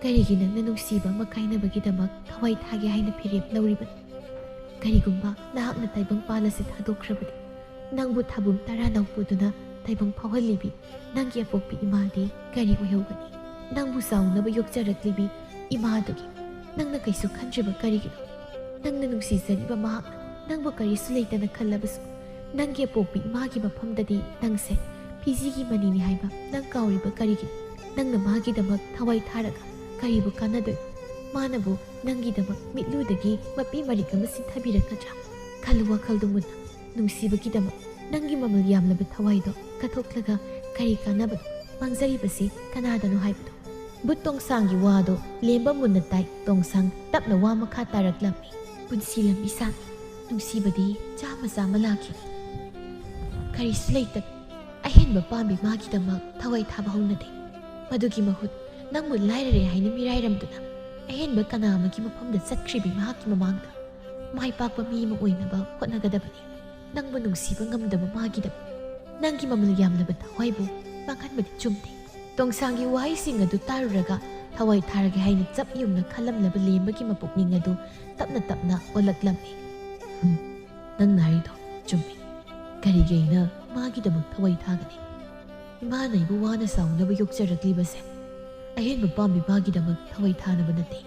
ꯀꯔꯤꯒꯤ ꯅꯪꯅ ꯅꯨꯡꯁꯤꯕ ꯑꯃ ꯀꯥꯏꯅꯕꯒꯤꯗꯃꯛ ꯊꯋꯥꯏ ꯊꯥꯒꯦ ꯍꯥꯏꯅ ꯐꯤꯔꯦꯞ ꯂꯧꯔꯤꯕꯅꯤ ꯀꯔꯤꯒꯨꯝꯕ ꯅꯍꯥꯛꯅ ꯇꯥꯏꯕꯪ ꯄꯥꯜ ꯑꯁꯤ ꯊꯥꯗꯣꯛꯈ꯭ꯔꯕꯗꯤ ꯅꯪꯕꯨ ꯊꯥꯕꯨꯝ ꯇꯔꯥ ꯅꯧꯄꯨꯗꯨꯅ ꯇꯥꯏꯕꯪ ꯐꯥꯎꯍꯜꯂꯤꯕꯤ ꯅꯪꯒꯤ ꯑꯄꯣꯛꯄꯤ ꯏꯃꯥꯗꯤ ꯀꯔꯤ ꯑꯣꯏꯍꯧꯒꯅꯤ ꯅꯪꯕꯨ ꯆꯥꯎꯅꯕ ꯌꯣꯛꯆꯔꯛꯂꯤꯕꯤ ꯏꯃꯥꯗꯨꯒꯤ ꯅꯪꯅ ꯀꯩꯁꯨ ꯈꯟꯗ꯭ꯔꯤꯕ ꯀꯔꯤꯒꯤꯅꯣ ꯅꯪꯅ ꯅꯨꯡꯁꯤꯖꯔꯤꯕ ꯃꯍꯥꯛꯅ ꯅꯪꯕꯨ ꯀꯔꯤꯁꯨ ꯂꯩꯇꯅ ꯈꯜꯂꯕꯁꯨ ꯅꯪꯒꯤ ꯑꯄꯣꯛꯄꯤ ꯏꯃꯥꯒꯤ ꯃꯐꯝꯗꯗꯤ ꯅꯪꯁꯦ ꯐꯤꯖꯤꯒꯤ ꯃꯅꯤꯅꯤ ꯍꯥꯏꯕ ꯅꯪ ꯀꯥꯎꯔꯤꯕ ꯀꯔꯤꯒꯤꯅꯣ ꯅꯪꯅ ꯃꯥꯒꯤꯗꯃꯛ ꯊꯋꯥꯏ ꯊꯥꯔꯒ ꯀꯔꯤꯕꯨ ꯀꯥꯟꯅꯗꯣꯏꯅꯣ ꯃꯥꯅꯕꯨ ꯅꯪꯒꯤꯗꯃꯛ ꯃꯤꯠꯂꯨꯗꯒꯤ ꯃꯄꯤ ꯃꯔꯤꯛ ꯑꯃ ꯁꯤꯟꯊꯕꯤꯔꯛꯀꯗ꯭ꯔꯥ ꯈꯜꯂꯨ ꯋꯥꯈꯜꯗꯨ ꯃꯨꯟꯅ ꯅꯨꯡꯁꯤꯕꯒꯤꯗꯃꯛ ꯅꯪꯒꯤ ꯃꯃꯜ ꯌꯥꯝꯂꯕ ꯊꯋꯥꯏꯗꯣ ꯀꯠꯊꯣꯛꯂꯒ ꯀꯔꯤ ꯀꯥꯟꯅꯕꯅꯣ ꯃꯥꯡꯖꯔꯤꯕꯁꯤ ꯀꯅꯥꯗꯅꯣ ꯍꯥꯏꯕꯗꯣ ꯕꯨꯠ ꯇꯣꯡꯁꯥꯡꯒꯤ ꯋꯥꯗꯣ ꯂꯦꯝꯕ ꯃꯨꯟꯅ ꯇꯥꯏ ꯇꯣꯡꯁꯥꯡ ꯇꯞꯅ ꯋꯥ ꯃꯈꯥ ꯇꯥꯔꯛꯂꯝꯃꯤ ꯄꯨꯟꯁꯤ ꯂꯝꯕꯤ ꯁꯥꯡ ꯅꯨꯡꯁꯤꯕꯗꯤ ꯆꯥꯝꯃ ꯂꯥꯛꯈꯤ ꯀꯔꯤꯁꯨ ꯂꯩꯇꯅ ꯑꯍꯦꯟꯕ ꯄꯥꯝꯕꯤ ꯃꯥꯒꯤꯗꯃꯛ ꯊꯋꯥꯏ ꯊꯥꯕ ꯍꯧꯅꯗꯦ ꯃꯗꯨꯒꯤ ꯃꯍꯨꯠ ꯅꯪꯕꯨ ꯂꯥꯏꯔꯔꯦ ꯍꯥꯏꯅ ꯃꯤꯔꯥꯏꯔꯝꯗꯨꯅ ꯑꯍꯦꯟꯕ ꯀꯅꯥ ꯑꯃꯒꯤ ꯃꯐꯝꯗ ꯆꯠꯈ꯭ꯔꯤꯕꯤ ꯃꯍꯥꯛꯀꯤ ꯃꯃꯥꯡꯗ ꯃꯥꯏ ꯄꯥꯛꯄ ꯃꯤ ꯑꯃ ꯑꯣꯏꯅꯕ ꯍꯣꯠꯅꯒꯗꯕꯅꯤ ꯅꯪꯕꯨ ꯅꯨꯡꯁꯤꯕ ꯉꯝꯗꯕ ꯃꯥꯒꯤꯗꯃꯛ ꯅꯪꯒꯤ ꯃꯃꯜ ꯌꯥꯝꯂꯕ ꯊꯋꯥꯏꯕꯨ ꯃꯥꯡꯍꯟꯕꯗꯤ ꯆꯨꯝꯗꯦ ꯇꯣꯡꯁꯥꯡꯒꯤ ꯋꯥꯍꯩꯁꯤꯡ ꯑꯗꯨ ꯇꯥꯔꯨꯔꯒ ꯊꯋꯥꯏ ꯊꯥꯔꯒꯦ ꯍꯥꯏꯅ ꯆꯞ ꯌꯨꯡꯅ ꯈꯜꯂꯝꯂꯕ ꯂꯦꯝꯕꯒꯤ ꯃꯄꯨꯛꯅꯤꯡ ꯑꯗꯨ ꯇꯞꯅ ꯇꯞꯅ ꯑꯣꯜꯂꯛꯂꯝꯃꯤ ꯅꯪꯅ ꯍꯥꯏꯔꯤꯗꯣ ꯆꯨꯝꯃꯤ ꯀꯔꯤꯒꯤ ꯑꯩꯅ ꯃꯥꯒꯤꯗꯃꯛ ꯊꯋꯥꯏ ꯊꯥꯒꯅꯤ ꯏꯃꯥꯅ ꯑꯩꯕꯨ ꯋꯥꯅ ꯆꯥꯎꯅꯕ ꯌꯣꯛꯆꯔꯛꯂꯤꯕꯁꯦ ꯑꯍꯦꯟꯕ ꯄꯥꯝꯕꯤ ꯃꯥꯒꯤꯗꯃꯛ ꯊꯋꯥꯏ ꯊꯥꯅꯕ ꯅꯠꯇꯦ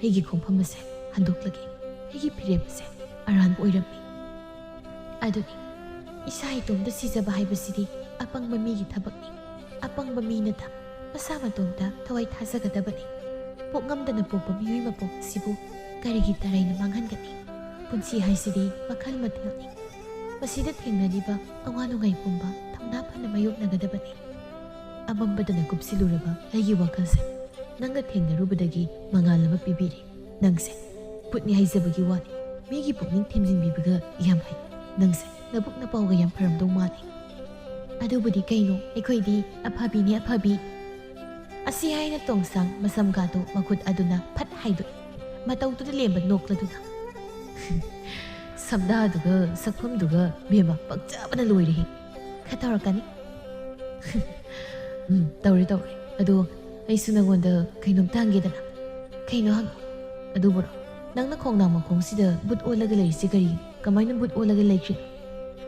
ꯑꯩꯒꯤ ꯈꯣꯡꯐꯝ ꯑꯁꯦ ꯍꯟꯗꯣꯛꯂꯒꯦ ꯑꯩꯒꯤ ꯐꯤꯔꯦꯞ ꯑꯁꯦ ꯑꯔꯥꯟꯕ ꯑꯣꯏꯔꯝꯃꯤ ꯑꯗꯨꯅꯤ ꯏꯁꯥ ꯏꯇꯣꯝꯇ ꯁꯤꯖꯕ ꯍꯥꯏꯕꯁꯤꯗꯤ ꯑꯄꯪꯕ ꯃꯤꯒꯤ ꯊꯕꯛꯅꯤ ꯑꯄꯪꯕ ꯃꯤꯅꯇ ꯃꯁꯥ ꯃꯇꯣꯝꯇ ꯊꯋꯥꯏ ꯊꯥꯖꯒꯗꯕꯅꯤ ꯄꯣꯛꯉꯝꯗꯅ ꯄꯣꯛꯄ ꯃꯤꯑꯣꯏ ꯃꯄꯣꯛ ꯑꯁꯤꯕꯨ ꯀꯔꯤꯒꯤ ꯇꯔꯩꯅ ꯃꯥꯡꯍꯟꯒꯅꯤ ꯄꯨꯟꯁꯤ ꯍꯥꯏꯁꯤꯗꯤ ꯃꯈꯜ ꯃꯊꯦꯜꯅꯤ ꯃꯁꯤꯗ ꯊꯦꯡꯅꯔꯤꯕ ꯑꯋꯥ ꯅꯨꯡꯉꯥꯏ ꯄꯨꯝꯕ ꯊꯧꯅꯥ ꯐꯅ ꯃꯥꯌꯣꯛꯅꯒꯗꯕꯅꯤ ꯑꯃꯝꯕꯗꯅ ꯀꯨꯞꯁꯤꯜꯂꯨꯔꯕ ꯑꯩꯒꯤ ꯋꯥꯈꯜꯁꯦ ꯅꯪꯒ ꯊꯦꯡꯅꯔꯨꯕꯗꯒꯤ ꯃꯉꯥꯜ ꯑꯃ ꯄꯤꯕꯤꯔꯦ. ꯅꯪꯁꯦ ꯄꯨꯠꯅꯤ ꯍꯥꯏꯖꯕꯒꯤ ꯋꯥꯅꯤ. ꯃꯤꯒꯤ ꯄꯨꯛꯅꯤꯡ ꯊꯦꯝꯖꯤꯟꯕꯤꯕꯒ ꯌꯥꯝ ꯍꯩ. ꯅꯪꯁꯦ ꯅꯕꯨꯛ ꯅꯄꯥꯎꯒ ꯌꯥꯝ ꯐꯔꯝꯗꯧ ꯃꯥꯜꯂꯤ. ꯑꯗꯨꯕꯨꯗꯤ ꯀꯩꯅꯣ, ꯑꯩꯈꯣꯏꯗꯤ ꯑꯐꯕꯤꯅꯦ ꯑꯐꯕꯤ. ꯑꯁꯤ ꯍꯥꯏꯅ ꯇꯣꯡꯁꯥꯡ ꯃꯁꯝꯒꯥꯗꯣ ꯃꯈꯨꯠ ꯑꯗꯨꯅ ꯐꯠ ꯍꯥꯏꯗꯣꯛꯏ, ꯃꯇꯧꯗꯨꯗ ꯂꯦꯝꯕ ꯅꯣꯛꯂꯗꯨꯅ. ꯁꯝꯗꯥꯗꯨꯒ ꯁꯛꯐꯝꯗꯨꯒ ꯕꯦꯝꯃ ꯄꯛꯆꯕꯅ ꯂꯣꯏꯔꯦꯍꯦ. ꯈꯔ ꯇꯧꯔꯛꯀꯅꯤ. ꯇꯧꯔꯦ. ꯑꯗꯣ ꯑꯩꯁꯨ ꯅꯪꯉꯣꯟꯗ ꯀꯩꯅꯣꯝꯇ ꯍꯪꯒꯦꯗꯅ. ꯀꯩꯅꯣ ꯍꯪꯉꯣ. ꯑꯗꯨꯕꯨꯔꯣ, ꯅꯪꯅ ꯈꯣꯡꯅꯥꯡ ꯃꯈꯣꯡꯁꯤꯗ ꯕꯨꯠ ꯑꯣꯜꯂꯒ ꯂꯩꯔꯤꯁꯤ ꯀꯔꯤ? ꯀꯃꯥꯏꯅ ꯕꯨꯠ ꯑꯣꯜꯂꯒ ꯂꯩꯈ꯭ꯔꯤꯅꯣ?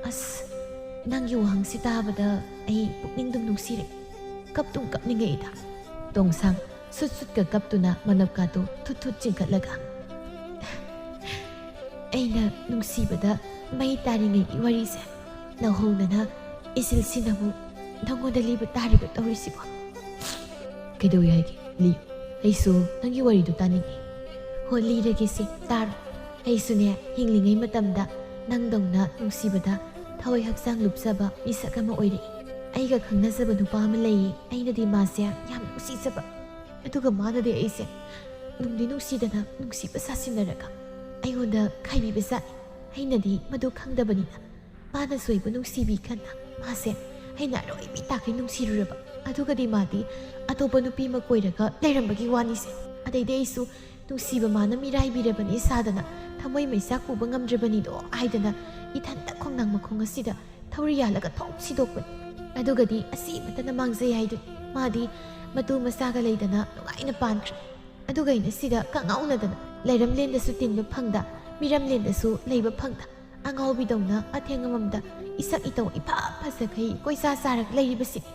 ꯑꯁ, ꯅꯪꯒꯤ ꯋꯥꯍꯪꯁꯤ ꯇꯥꯕꯗ ꯑꯩ ꯄꯨꯛꯅꯤꯡꯗꯨꯝ ꯅꯨꯡꯁꯤꯔꯦ. ꯀꯞꯇꯨꯝ ꯀꯞꯅꯤꯡꯉꯛꯏꯗ. ꯇꯣꯡꯁꯥꯡ ꯁꯨꯠꯀ ꯀꯞꯇꯨꯅ ꯃꯅꯞꯀꯥꯗꯣ ꯊꯨꯠ ꯆꯤꯡꯈꯠꯂꯒ. ꯑꯩꯅ ꯅꯨꯡꯁꯤꯕꯗ ꯃꯩ ꯇꯥꯔꯤꯉꯩꯒꯤ ꯋꯥꯔꯤꯁꯦ ꯅꯧꯍꯧꯅꯅ ꯏꯆꯤꯜꯁꯤꯅ ꯑꯃꯨꯛ ꯅꯪꯉꯣꯟꯗ ꯂꯤꯕ ꯇꯥꯔꯤꯕ ꯇꯧꯔꯤꯁꯤꯕꯣ. ꯀꯩꯗꯧꯏ ꯍꯥꯏꯒꯦ? ꯂꯤꯌꯨ. ꯑꯩꯁꯨ ꯅꯪꯒꯤ ꯋꯥꯔꯤꯗꯨ ꯇꯥꯅꯤꯡꯉꯤ. ꯍꯣ, ꯂꯤꯔꯒꯦꯁꯤ ꯇꯥꯔꯣ. ꯑꯩꯁꯨꯅꯦ ꯍꯤꯡꯂꯤꯉꯩ ꯃꯇꯝꯗ ꯅꯪꯗꯧꯅ ꯅꯨꯡꯁꯤꯕꯗ ꯊꯋꯥꯏ ꯍꯛꯆꯥꯡ ꯂꯨꯞꯆꯕ ꯃꯤꯁꯛ ꯑꯃ ꯑꯣꯏꯔꯛꯏ. ꯑꯩꯒ ꯈꯪꯅꯖꯕ ꯅꯨꯄꯥ ꯑꯃ ꯂꯩꯌꯦ. ꯑꯩꯅꯗꯤ ꯃꯥꯁꯦ ꯌꯥꯝ ꯅꯨꯡꯁꯤꯖꯕ. ꯑꯗꯨꯒ ꯃꯥꯅꯗꯤ ꯑꯩꯁꯦ ꯅꯨꯡꯗꯤ ꯅꯨꯡꯁꯤꯗꯅ ꯅꯨꯡꯁꯤꯕ ꯁꯥꯁꯤꯟꯅꯔꯒ ꯑꯩꯉꯣꯟꯗ ꯈꯥꯏꯕꯤꯕꯖꯥꯠꯅꯤ. ꯑꯩꯅꯗꯤ ꯃꯗꯨ ꯈꯪꯗꯕꯅꯤꯅ ꯃꯥꯅꯁꯨ ꯑꯩꯕꯨ ꯅꯨꯡꯁꯤꯕꯤ ꯈꯟꯅ ꯃꯥꯁꯦ ꯑꯩꯅ ꯑꯔꯣꯏꯕꯤ ꯇꯥꯈꯩ ꯅꯨꯡꯁꯤꯔꯨꯔꯕ. ꯑꯗꯨꯒꯗꯤ ꯃꯥꯗꯤ ꯑꯇꯣꯞꯄ ꯅꯨꯄꯤ ꯑꯃ ꯀꯣꯏꯔꯒ ꯂꯩꯔꯝꯕꯒꯤ ꯋꯥꯅꯤꯁꯦ. ꯑꯗꯩꯗꯤ ꯑꯩꯁꯨ ꯅꯨꯡꯁꯤꯕ ꯃꯥꯅ ꯃꯤꯔꯥꯏꯕꯤꯔꯕꯅꯤ ꯁꯥꯗꯅ ꯊꯃꯣꯏ ꯃꯩꯁꯥ ꯄꯨꯕ ꯉꯝꯗ꯭ꯔꯕꯅꯤꯗꯣ ꯍꯥꯏꯗꯅ ꯏꯊꯟꯇ ꯈꯣꯡꯅꯥꯡ ꯃꯈꯣꯡ ꯑꯁꯤꯗ ꯊꯧꯔꯤ ꯌꯥꯜꯂꯒ ꯊꯣꯛ ꯁꯤꯗꯣꯛꯄꯅꯤ. ꯑꯗꯨꯒꯗꯤ ꯑꯁꯤꯕꯇꯅ ꯃꯥꯡꯖꯩ ꯍꯥꯏꯗꯨꯅꯤ. ꯃꯥꯗꯤ ꯃꯇꯨ ꯃꯆꯥꯒ ꯂꯩꯗꯅ ꯅꯨꯡꯉꯥꯏꯅ ꯄꯥꯟꯈ꯭ꯔꯦ. ꯑꯗꯨꯒ ꯑꯩꯅ ꯁꯤꯗ ꯀꯪꯉꯥꯎꯅꯗꯅ ꯂꯩꯔꯝꯂꯦꯟꯗꯁꯨ ꯇꯤꯟꯕ ꯐꯪꯗ, ꯃꯤꯔꯝꯂꯦꯟꯗꯁꯨ ꯂꯩꯕ ꯐꯪꯗ, ꯑꯉꯥꯎꯕꯤꯗꯧꯅ ꯑꯊꯦꯡ ꯑꯃꯝꯗ ꯏꯁꯛ ꯏꯇꯧ ꯏꯐ ꯐꯖꯈꯩ ꯀꯣꯏꯆꯥ ꯆꯥꯔꯒ ꯂꯩꯔꯤꯕꯁꯤꯅꯤ.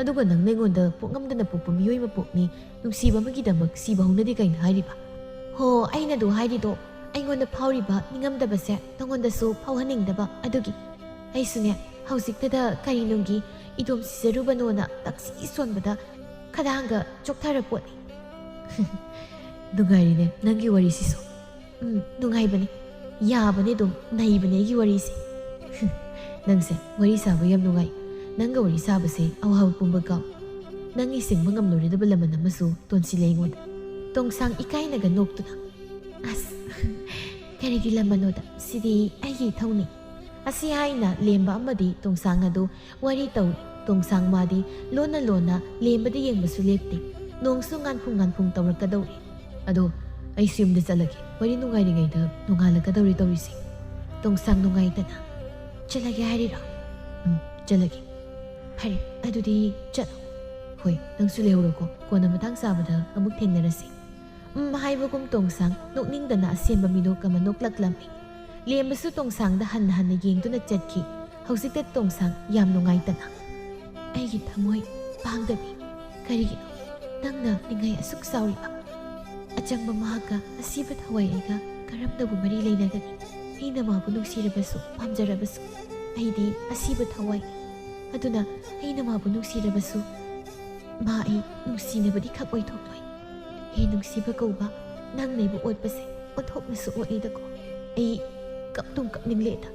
ꯑꯗꯨꯒ ꯅꯪꯅ ꯑꯩꯉꯣꯟꯗ ꯄꯣꯛꯉꯝꯗꯅ ꯄꯣꯛꯄ ꯃꯤꯑꯣꯏ ꯃꯄꯣꯛꯅꯤ, ꯅꯨꯡꯁꯤꯕ ꯑꯃꯒꯤꯗꯃꯛ ꯁꯤꯕ ꯍꯧꯅꯗꯤ ꯀꯩꯅꯣ ꯍꯥꯏꯔꯤꯕ? ꯍꯣ, ꯑꯩꯅꯗꯣ ꯍꯥꯏꯔꯤꯗꯣ ꯑꯩꯉꯣꯟꯗ ꯐꯥꯎꯔꯤꯕ ꯅꯤꯡꯉꯝꯗꯕꯁꯦ ꯅꯉꯣꯟꯗꯁꯨ ꯐꯥꯎꯍꯟꯅꯤꯡꯗꯕ. ꯑꯗꯨꯒꯤ ꯑꯩꯁꯨꯅꯦ ꯍꯧꯖꯤꯛꯇꯗ ꯀꯔꯤꯅꯨꯡꯒꯤ ꯏꯗꯣꯝ ꯁꯤꯖꯔꯨꯕꯅꯣꯅ ꯇꯛꯁꯤ ꯁꯣꯟꯕꯗ ꯈꯗꯥꯡꯒ ꯆꯣꯛꯊꯔ ꯄꯣꯠꯅꯤ. ꯅꯨꯡꯉꯥꯏꯔꯤꯅꯦ ꯅꯪꯒꯤ ꯋꯥꯔꯤꯁꯤꯁꯨ. ꯅꯨꯡꯉꯥꯏꯕꯅꯤ. ꯌꯥꯕꯅꯦ, ꯑꯗꯨꯝ ꯅꯩꯕꯅꯦ ꯑꯩꯒꯤ ꯋꯥꯔꯤꯁꯦ. ꯅꯪꯁꯦ ꯋꯥꯔꯤ ꯁꯥꯕ ꯌꯥꯝ ꯅꯨꯡꯉꯥꯏ. ꯅꯪꯒ ꯋꯥꯔꯤ ꯁꯥꯕꯁꯦ ꯑꯋꯥꯕ ꯄꯨꯝꯕ ꯀꯥꯎ. ꯅꯪꯒꯤ ꯁꯤꯡꯕ ꯉꯝꯂꯣꯏꯗꯕ ꯂꯃꯟ ꯑꯃꯁꯨ ꯇꯣꯟꯁꯤꯜꯂꯦ ꯑꯩꯉꯣꯟꯗ. ꯇꯣꯡꯁꯥꯡ ꯏꯀꯥꯏꯅꯒ ꯅꯣꯛꯇꯨꯅ. ꯑꯁ, ꯀꯔꯤꯒꯤ ꯂꯃꯟꯅꯣꯗ, ꯁꯤꯗꯤ ꯑꯩꯒꯤ ꯏꯊꯧꯅꯤ. ꯑꯁꯤ ꯍꯥꯏꯅ ꯂꯦꯝꯕ ꯑꯃꯗꯤ ꯇꯣꯡꯁꯥꯡ ꯑꯗꯨ ꯋꯥꯔꯤ ꯇꯧꯏ. ꯇꯣꯡꯁꯥꯡ ꯃꯥꯗꯤ ꯂꯣꯟꯅ ꯂꯦꯝꯕꯗ ꯌꯦꯡꯕꯁꯨ ꯂꯦꯞꯇꯦ. ꯅꯣꯡꯁꯨ ꯉꯥꯟꯐꯨꯡ ꯇꯧꯔꯛꯀꯗꯧꯔꯤ. ꯑꯗꯣ ꯑꯩꯁꯨ ꯌꯨꯝꯗ ꯆꯠꯂꯒꯦ. ꯋꯥꯔꯤ ꯅꯨꯡꯉꯥꯏꯔꯤꯉꯩꯗ ꯅꯣꯡꯉꯥꯜꯂꯛꯀꯗꯧꯔꯤ ꯇꯧꯔꯤꯁꯦ. ꯇꯣꯡꯁꯥꯡ ꯅꯨꯡꯉꯥꯏꯇꯅ. ꯆꯠꯂꯒꯦ ꯍꯥꯏꯔꯤꯔꯣ? ꯆꯠꯂꯒꯦ. ꯐꯔꯦ, ꯑꯗꯨꯗꯤ ꯆꯠꯂꯣ. ꯍꯣꯏ, ꯅꯪꯁꯨ ꯂꯩꯍꯧꯔꯣꯀꯣ. ꯀꯣꯟꯅ ꯃꯇꯥꯡ ꯆꯥꯕꯗ ꯑꯃꯨꯛ ꯊꯦꯡꯅꯔꯁꯤ. ꯍꯥꯏꯕꯒꯨꯝ ꯇꯣꯡꯁꯥꯡ ꯅꯣꯛꯅꯤꯡꯗꯅ ꯑꯁꯦꯡꯕ ꯃꯤꯅꯣꯛ ꯑꯃ ꯅꯣꯛꯂꯛꯂꯝꯃꯤ. ꯂꯦꯝꯕꯁꯨ ꯇꯣꯡꯁꯥꯡꯗ ꯍꯟꯅ ꯌꯦꯡꯗꯨꯅ ꯆꯠꯈꯤ. ꯍꯧꯖꯤꯛꯇ ꯇꯣꯡꯁꯥꯡ ꯌꯥꯝ ꯅꯨꯡꯉꯥꯏꯇꯅ. ꯑꯩꯒꯤ ꯊꯃꯣꯏ ꯄꯥꯡꯗꯕꯤ, ꯀꯔꯤꯒꯤꯅꯣ ꯅꯪꯅ ꯅꯤꯡꯉꯥꯏ ꯑꯁꯨꯛ ꯆꯥꯎꯔꯤꯕ? ꯑꯆꯪꯕ ꯃꯍꯥꯛꯀ ꯑꯁꯤꯕ ꯊꯋꯥꯏ ꯑꯩꯒ ꯀꯔꯝꯅꯕꯨ ꯃꯔꯤ ꯂꯩꯅꯒꯅꯤ? ꯑꯩꯅ ꯃꯥꯕꯨ ꯅꯨꯡꯁꯤꯔꯕꯁꯨ ꯄꯥꯝꯖꯔꯕꯁꯨ ꯑꯩꯗꯤ ꯑꯁꯤꯕ ꯊꯋꯥꯏꯅꯤ. ꯑꯗꯨꯅ ꯑꯩꯅ ꯃꯥꯕꯨ ꯅꯨꯡꯁꯤꯔꯕꯁꯨ ꯃꯥ ꯑꯩ ꯅꯨꯡꯁꯤꯅꯕꯗꯤ ꯈꯛ ꯑꯣꯏꯊꯣꯛꯂꯣꯏ. ꯑꯩ ꯅꯨꯡꯁꯤꯕ ꯀꯧꯕ ꯅꯪꯅ ꯑꯩꯕꯨ ꯑꯣꯠꯄꯁꯦ ꯑꯣꯟꯊꯣꯛꯅꯁꯨ ꯑꯣꯠꯂꯤꯗꯀꯣ. ꯑꯩ ꯀꯞꯇꯨꯝ ꯀꯞꯅꯤꯡꯂꯦꯗ.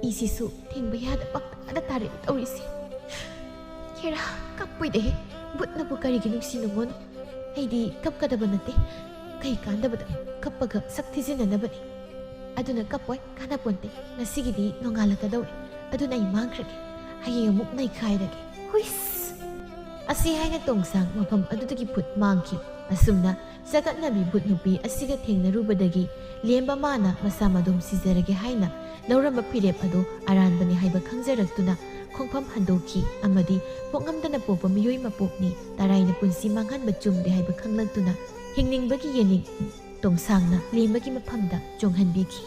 ꯏꯁꯤꯁꯨ ꯊꯤꯡꯕ ꯌꯥꯗ ꯄꯪꯇꯥꯗ ꯇꯥꯔꯦ ꯇꯧꯔꯤꯁꯦ. ꯍꯦꯔꯥ, ꯀꯞꯄꯣꯏꯗꯦꯍꯦ. ꯕꯨꯠꯅꯕꯨ ꯀꯔꯤꯒꯤ ꯅꯨꯡꯁꯤꯅꯉꯣꯅꯣ? ꯑꯩꯗꯤ ꯀꯞꯀꯗꯕ ꯅꯠꯇꯦ. ꯀꯩ ꯀꯥꯟꯗꯕꯗ ꯀꯞꯄꯒ ꯁꯛ ꯊꯤꯖꯤꯟꯅꯅꯕꯅꯤ. ꯑꯗꯨꯅ ꯀꯞꯄꯣꯏ, ꯀꯥꯟꯅꯄꯣꯟꯇꯦ. ꯉꯁꯤꯒꯤꯗꯤ ꯅꯣꯡꯉꯥꯜꯂꯛꯀꯗꯧꯔꯦ. ꯑꯗꯨꯅ ꯑꯩ ꯃꯥꯡꯈ꯭ꯔꯒꯦ. ꯍꯌꯦꯡ ꯑꯃꯨꯛ ꯅꯩꯈꯥꯏꯔꯒꯦ. ꯍꯨꯏꯁ! ꯑꯁꯤ ꯍꯥꯏꯅ ꯇꯣꯡꯁꯥꯡ ꯃꯐꯝ ꯑꯗꯨꯗꯒꯤ ꯐꯨꯠ ꯃꯥꯡꯈꯤ. ꯑꯁꯨꯝꯅ ꯆꯒꯠꯅꯕꯤ ꯕꯨꯠ ꯅꯨꯄꯤ ꯑꯁꯤꯒ ꯊꯦꯡꯅꯔꯨꯕꯗꯒꯤ ꯂꯦꯝꯕ ꯃꯥꯅ ꯃꯁꯥ ꯃꯗꯣꯝ ꯁꯤꯖꯔꯒꯦ ꯍꯥꯏꯅ ꯂꯧꯔꯝꯕ ꯐꯤꯔꯦꯞ ꯑꯗꯨ ꯑꯔꯥꯟꯕꯅꯤ ꯍꯥꯏꯕ ꯈꯪꯖꯔꯛꯇꯨꯅ ꯈꯣꯡꯐꯝ ꯍꯟꯗꯣꯛꯈꯤ. ꯑꯃꯗꯤ ꯄꯣꯛꯉꯝꯗꯅ ꯄꯣꯛꯄ ꯃꯤꯑꯣꯏ ꯃꯄꯣꯛꯅꯤ, ꯇꯔꯥꯏꯅ ꯄꯨꯟꯁꯤ ꯃꯥꯡꯍꯟꯕ ꯆꯨꯝꯗꯦ ꯍꯥꯏꯕ ꯈꯪꯂꯛꯇꯨꯅ ꯍꯤꯡꯅꯤꯡꯕꯒꯤ ꯌꯦꯅꯤꯡ ꯇꯣꯡꯁꯥꯡꯅ ꯂꯦꯝꯕꯒꯤ ꯃꯐꯝꯗ ꯆꯣꯡꯍꯟꯕꯤꯈꯤ꯫